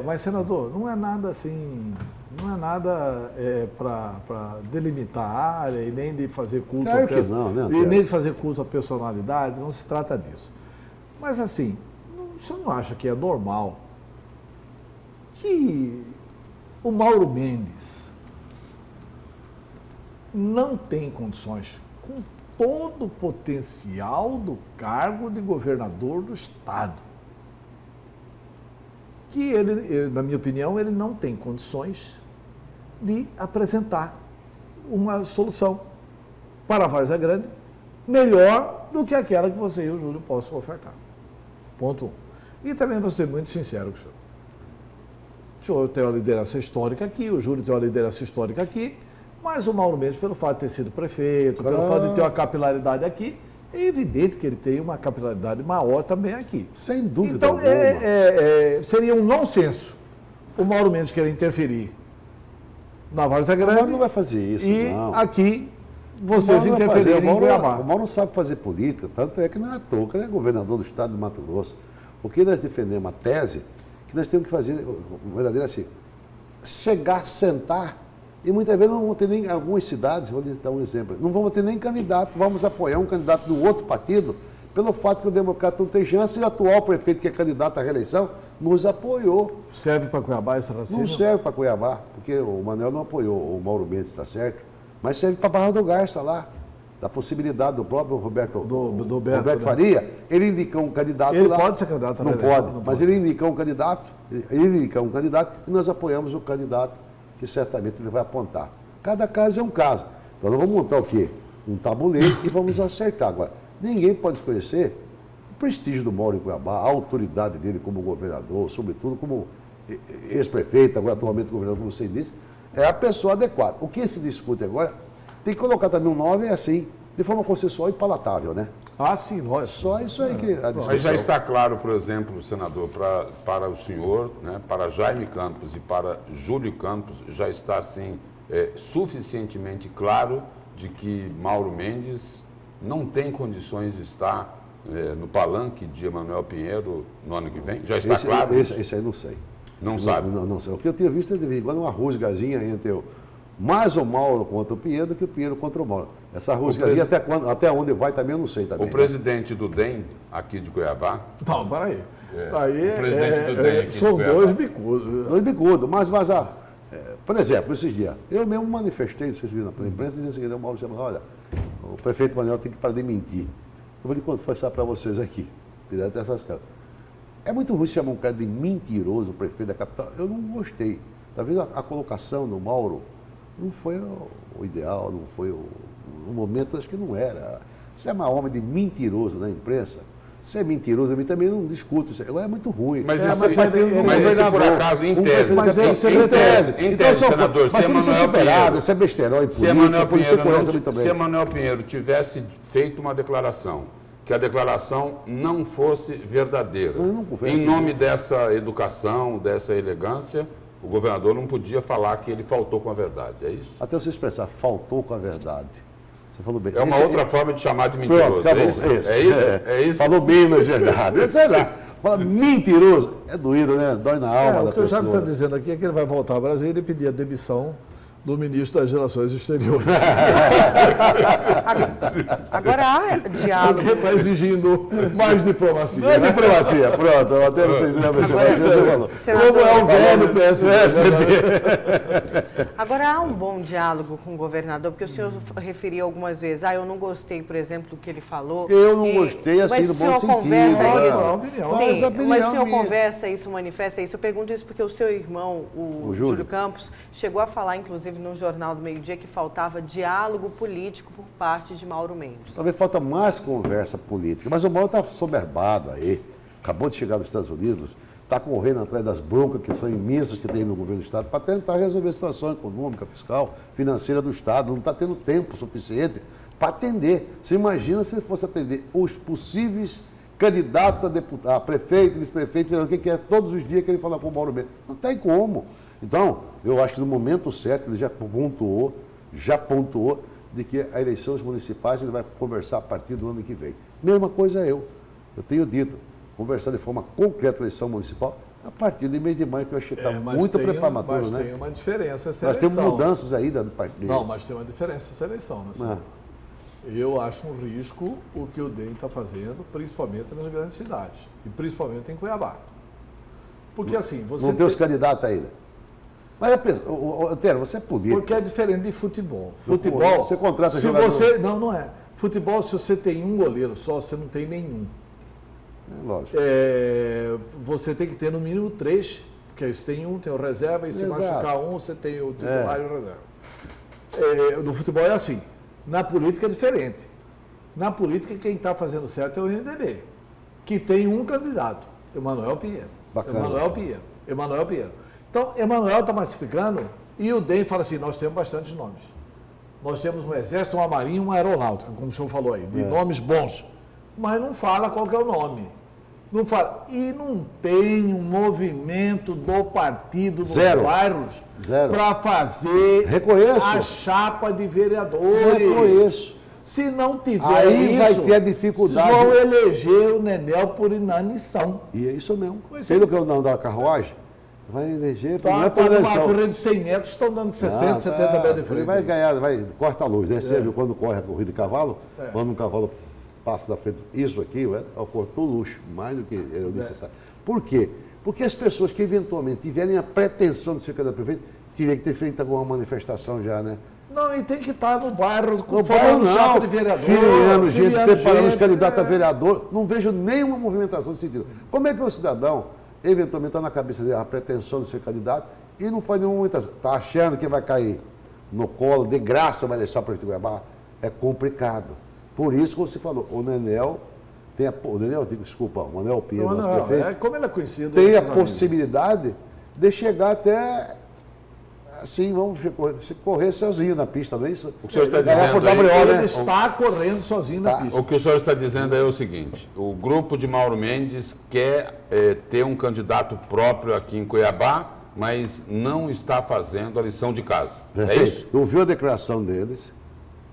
Mas senador, não é nada assim, não é nada para delimitar a área e nem de fazer culto claro que não, né, e nem de fazer culto à personalidade, não se trata disso. Mas assim, você não acha que é normal que o Mauro Mendes não tem condições, com todo o potencial do cargo de governador do estado, que ele, na minha opinião, ele não tem condições de apresentar uma solução para a Várzea Grande melhor do que aquela que você e o Júlio possam ofertar. Ponto 1. E também vou ser muito sincero com o senhor. O senhor tem uma liderança histórica aqui, o Júlio tem uma liderança histórica aqui, Mas o Mauro Mendes, pelo fato de ter sido prefeito, pelo fato de ter uma capilaridade aqui, é evidente que ele tem uma capilaridade maior também aqui. Sem dúvida Então, alguma. seria um nonsenso o Mauro Mendes querer interferir na Várzea O Mauro Grande não vai fazer isso, e não. aqui O vocês Mauro não vai fazer. interferirem em Cuiabá. O Mauro não sabe fazer política, tanto é que não é à toa, que ele é governador do estado de Mato Grosso. O que nós defendemos, a tese, que nós temos que fazer, o verdadeiro assim, chegar, sentar, e muitas vezes não vamos ter nem, algumas cidades, vou dar um exemplo, não vamos ter nem candidato, vamos apoiar um candidato do outro partido, pelo fato que o democrata não tem chance, e o atual prefeito, que é candidato à reeleição, nos apoiou. Serve para Cuiabá esse racismo? Não serve para Cuiabá, porque o Manuel não apoiou o Mauro Mendes, está certo, mas serve para Barra do Garça lá, da possibilidade do próprio Roberto Beto, né? Faria, ele indicou um candidato Ele lá. pode ser candidato à Não reeleição, pode, não mas pode. ele indicou um candidato, e nós apoiamos o candidato que certamente ele vai apontar. Cada caso é um caso. Então nós vamos montar o quê? Um tabuleiro e vamos acertar. Agora, ninguém pode desconhecer o prestígio do Mauro em Cuiabá, a autoridade dele como governador, sobretudo como ex-prefeito, agora atualmente governador, como você disse, é a pessoa adequada. O que se discute agora, tem que colocar também um nome assim, de forma consensual e palatável, né? Ah, sim, lógico. Só isso aí que a discussão. Mas já está claro, por exemplo, senador, para o senhor, né, para Jaime Campos e para Júlio Campos, já está assim suficientemente claro de que Mauro Mendes não tem condições de estar no palanque de Emanuel Pinheiro no ano que vem? Já está claro? Esse aí não sei. Não sabe? Não sei. O que eu tinha visto é de vez em quando uma rusgazinha entre mais o Mauro contra o Pinheiro do que o Pinheiro contra o Mauro. Essa rusgazinha até onde vai também eu não sei também. O presidente do DEM, aqui de Cuiabá... Não, peraí. Aí o presidente do DEM aqui de são Cuiabá. dois bicudos. Dois bicudos, mas por exemplo, esses dias, eu mesmo manifestei, vocês viram na imprensa, dizendo o seguinte, o Mauro chamou, olha, o prefeito Manuel tem que parar de mentir. Eu vou lhe confessar para vocês aqui, direto dessas caras. É muito ruim chamar um cara de mentiroso, o prefeito da capital. Eu não gostei. Talvez a colocação do Mauro não foi o ideal, não foi o momento, acho que não era. Chamar homem de mentiroso na imprensa, se é mentiroso, eu também não discuto isso. Agora é muito ruim. Mas isso por acaso, em tese. Mas em tese, senador, mas tudo isso é superado, isso é besterol em política, se Emanuel Pinheiro tivesse feito uma declaração, que a declaração não fosse verdadeira, em nome dessa educação, dessa elegância, o governador não podia falar que ele faltou com a verdade, é isso? Até você expressar, faltou com a verdade. Você falou bem. É uma outra forma de chamar de mentiroso. Pronto, acabou. É isso? Falou bem, mas verdade. Sei lá. Fala mentiroso. É doído, né? Dói na alma da O que o pessoa. Jaime está dizendo aqui é que ele vai voltar ao Brasil e ele pedir a demissão do ministro das Relações Exteriores. Agora há diálogo. Ele está exigindo mais diplomacia. Não é diplomacia, pronto. Até no primeiro você falou. Senador, Como é o velho PSD. Agora há um bom diálogo com o governador, porque o senhor referiu algumas vezes, eu não gostei, por exemplo, do que ele falou. Eu não gostei, assim, no bom sentido. Mas o senhor conversa isso, manifesta isso. Eu pergunto isso porque o seu irmão, o Júlio Campos, chegou a falar, inclusive, no Jornal do Meio-Dia, que faltava diálogo político por parte de Mauro Mendes. Talvez falta mais conversa política, mas o Mauro está soberbado aí, acabou de chegar dos Estados Unidos, está correndo atrás das broncas que são imensas que tem no governo do Estado para tentar resolver a situação econômica, fiscal, financeira do Estado. Não está tendo tempo suficiente para atender. Você imagina se ele fosse atender os possíveis candidatos a deputado, a prefeito, vice-prefeito, o que é todos os dias que ele fala com o Mauro Mendes. Não tem como. Então, eu acho que no momento certo ele já pontuou de que a eleições municipais ele vai conversar a partir do ano que vem. Mesma coisa eu tenho dito, conversar de forma concreta a eleição municipal a partir do mês de maio, que eu achei que está muito prematuro, né? Mas tem uma diferença essa Nós eleição. temos mudanças aí do partido. Não, mas tem uma diferença essa eleição, né? Eu acho um risco o que o DEM está fazendo, principalmente nas grandes cidades, e principalmente em Cuiabá. Porque assim, você... Não tem os candidatos ainda. Mas, Tero, você é político. Porque é diferente de futebol. Futebol, você contrata se jogador. você... Não é. Futebol, se você tem um goleiro só, você não tem nenhum. Lógico. Você tem que ter no mínimo 3, porque aí você tem um, tem o reserva, e se machucar um, você tem o titular e o reserva. No futebol é assim. Na política é diferente. Na política, quem está fazendo certo é o MDB, que tem um candidato, Emanuel Pinheiro. Bacana. Emanuel Pinheiro. Então, Emanuel está massificando e o DEM fala assim, nós temos bastantes nomes. Nós temos um exército, uma marinha e uma aeronáutica, como o senhor falou aí, de nomes bons. Mas não fala qual que é o nome. Não fala. E não tem um movimento do partido nos bairros para fazer a chapa de vereadores. Reconheço. Se não tiver aí isso, vai ter a dificuldade. Vocês vão eleger o Nenel por inanição. E é isso mesmo. Pois Pelo que eu não da carruagem, vai eleger por Tá, por numa eleição. corrida de 100 metros, estão dando 60, 70 metros de frente. Ele vai ganhar, corta a luz, né? Você viu quando corre a corrida de cavalo, quando um cavalo passa da frente, isso aqui, cortou luxo, mais do que era necessário. Por quê? Porque as pessoas que eventualmente tiverem a pretensão de ser candidato a prefeito, teriam que ter feito alguma manifestação já, né? Não, e tem que estar no bairro, No bairro chapa de vereador. Filiando gente, preparando os gente, candidatos a vereador. Não vejo nenhuma movimentação nesse sentido. Como é que o cidadão, eventualmente, está na cabeça dele a pretensão de ser candidato e não faz nenhuma movimentação? Está achando que vai cair no colo, de graça vai deixar para o Goiabá? É complicado. Por isso que você falou, o Nenel tem o Manuel Pinheiro, nosso prefeito, como ele é conhecido. tem a possibilidade de chegar até... Assim, vamos correr sozinho na pista, não é isso? O que o senhor está dizendo Ele está correndo sozinho na pista. O que o senhor está dizendo é o seguinte, o grupo de Mauro Mendes quer ter um candidato próprio aqui em Cuiabá, mas não está fazendo a lição de casa. É isso? Eu vi a declaração deles,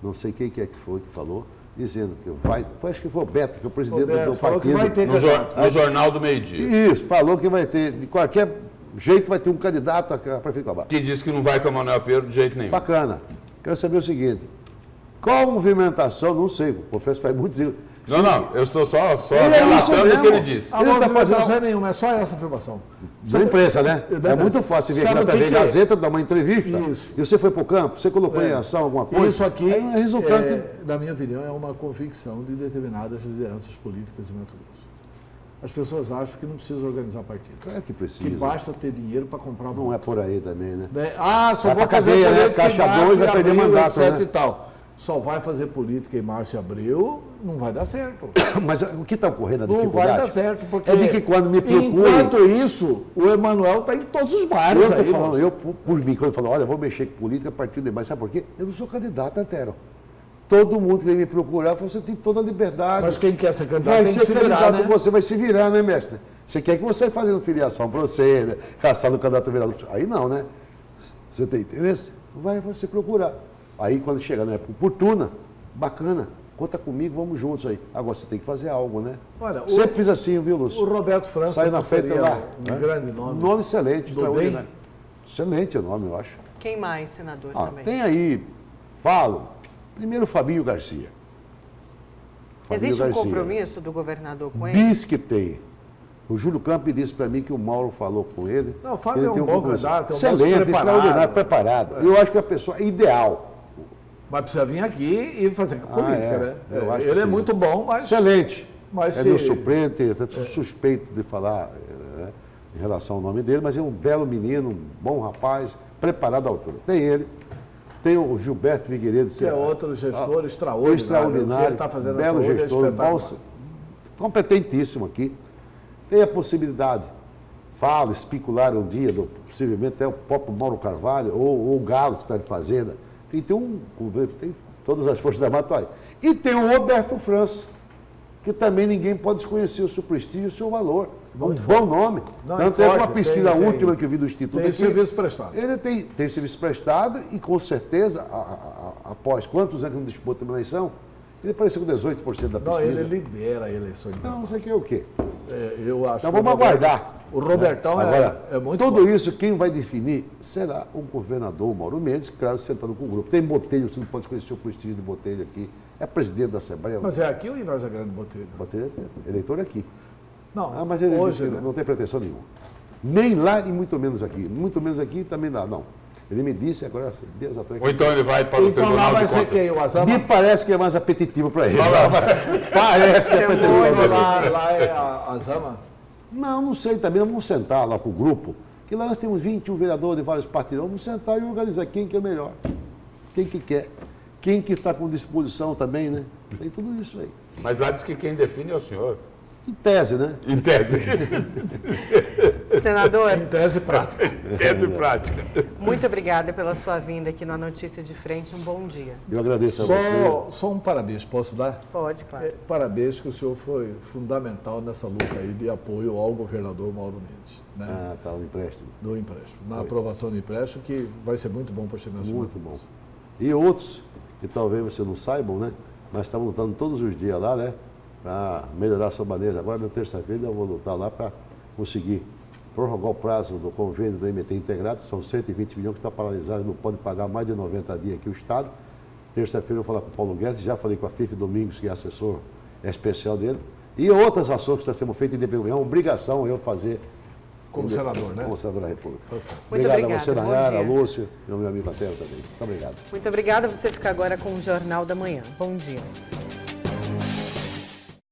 não sei quem que foi que falou, dizendo que acho que foi o Beto, que é o presidente do partido. Que vai ter no Jornal do Meio-Dia. Isso, falou que vai ter, de qualquer jeito vai ter um candidato a prefeito de Cuiabá. Que disse que não vai com o Manuel Pinheiro de jeito nenhum. Bacana. Quero saber o seguinte, qual a movimentação, não sei, confesso que faz muito tempo. Não, eu estou só relatando o que ele disse. A movimentação não é nenhuma, é só essa afirmação. Da imprensa, né? É muito fácil você vir aqui na TV Gazeta, dar uma entrevista, Isso. e você foi para o campo, você colocou em ação alguma coisa. Isso aqui, é resultante... na minha opinião, é uma convicção de determinadas lideranças políticas em Mato Grosso. As pessoas acham que não precisa organizar partido. É que precisa. Que basta ter dinheiro para comprar voto. Não é por aí também, né? Só vai vou fazer cadeia, política né? Caixa em março 2 vai e perder abril, mandato, etc. né? e tal. Só vai fazer política em março e abril, não vai dar certo. Mas o que está ocorrendo, a Não dificuldade? vai dar certo, porque... É de que quando me procurem... Enquanto isso, o Emanuel está em todos os bairros. Eu estou falando, por mim, quando eu falo, olha, eu vou mexer com política a partir de mais, sabe por quê? Eu não sou candidato, Antero. Todo mundo que vem me procurar, você tem toda a liberdade. Mas quem quer ser candidato vai tem ser que se candidato, virar, né? você vai se virar, né, mestre? Você quer que você fazendo filiação para você, né? Caçar no candidato a vereador. Aí não, né? Você tem interesse? Vai você procurar. Aí quando chegar na época oportuna, bacana, conta comigo, vamos juntos aí. Agora você tem que fazer algo, né? Olha, sempre fiz assim, viu, Lúcio? O Roberto França sai na frente lá. Um grande nome. Nome excelente, Do saúde, bem? né? Excelente o nome, eu acho. Quem mais, senador, também? Tem aí, primeiro Fabinho Garcia. Existe um compromisso do governador com ele? Diz que tem. O Júlio Campos disse para mim que o Mauro falou com ele. Não, o Fábio ele é um tem bom compromisso. candidato, é um excelente, moço extraordinário, preparado. Eu acho que é a pessoa ideal. Mas precisa vir aqui e fazer política, né? Eu acho que Ele é sim. muito bom, mas... Excelente. Mas é meu suplente, suspeito de falar em relação ao nome dele, mas é um belo menino, um bom rapaz, preparado à altura. Tem ele, tem o Gilberto Figueiredo. Que é outro gestor extraordinário. Extraordinário, O que ele está fazendo belo essa gestor, competentíssimo aqui. Tem a possibilidade, especular um dia, possivelmente até o próprio Mauro Carvalho, ou o Galo, que está de fazenda. Tem todas as forças da Mata aí. E tem o Roberto França, que também ninguém pode desconhecer o seu prestígio e o seu valor. Muito bom nome. Não, tanto é uma pesquisa última que eu vi do Instituto. Tem serviço prestado. Ele tem serviço prestado e, com certeza, após quantos anos que não disputou uma eleição, ele apareceu com 18% da pesquisa. Não, ele lidera a eleição. Não sei que é o quê. Eu acho. Então vamos aguardar. O Robertão é muito tudo forte. isso, quem vai definir será o governador Mauro Mendes, claro, sentando com o grupo. Tem Botelho, você não pode conhecer o prestígio de Botelho aqui. É presidente da Assembleia. Mas é aqui ou em Várzea Grande, Botelho? Botelho é eleitor aqui. Não, mas ele hoje, disse que não tem pretensão nenhuma. Nem lá e muito menos aqui. Muito menos aqui também dá, não. Ele me disse agora, dias atrás... Ou então ele vai para o então Tribunal lá vai de ser Contas. quem? O Azama? Me parece que é mais apetitivo para ele. Parece que é pretensão dele. Lá é a Azama? Não sei também. Vamos sentar lá com o grupo, que lá nós temos 21 vereadores de vários partidos. Vamos sentar e organizar quem que é melhor. Quem que quer. Quem que está com disposição também, né? Tem tudo isso aí. Mas lá diz que quem define é o senhor. Em tese, né? Em tese. Senador, Em tese prática. Tese prática. muito obrigada pela sua vinda aqui na Notícia de Frente. Um bom dia. Eu agradeço a você. Só um parabéns, posso dar? Pode, claro. Parabéns que o senhor foi fundamental nessa luta aí de apoio ao governador Mauro Mendes, né? Ah, tá, um empréstimo. Do empréstimo. Na aprovação do empréstimo, que vai ser muito bom para o Chimento. Muito bom. E outros, que talvez vocês não saibam, né? Mas estamos lutando todos os dias lá, né? Para melhorar a sua maneira. Agora, na terça-feira, eu vou lutar lá para conseguir prorrogar o prazo do convênio do MT integrado, que são 120 milhões que está paralisado, não pode pagar mais de 90 dias aqui o Estado. Terça-feira eu vou falar com o Paulo Guedes, já falei com a Fife Domingos, que é assessor especial dele. E outras ações que estão sendo feitas independente. É uma obrigação eu fazer. Como senador, né? Como senador da República. Tá certo. Muito Obrigado obrigada, a você, bom Nayara, a dia. Lúcio e ao meu amigo Atero também. Muito obrigado. Muito obrigada. Você fica agora com o Jornal da Manhã. Bom dia.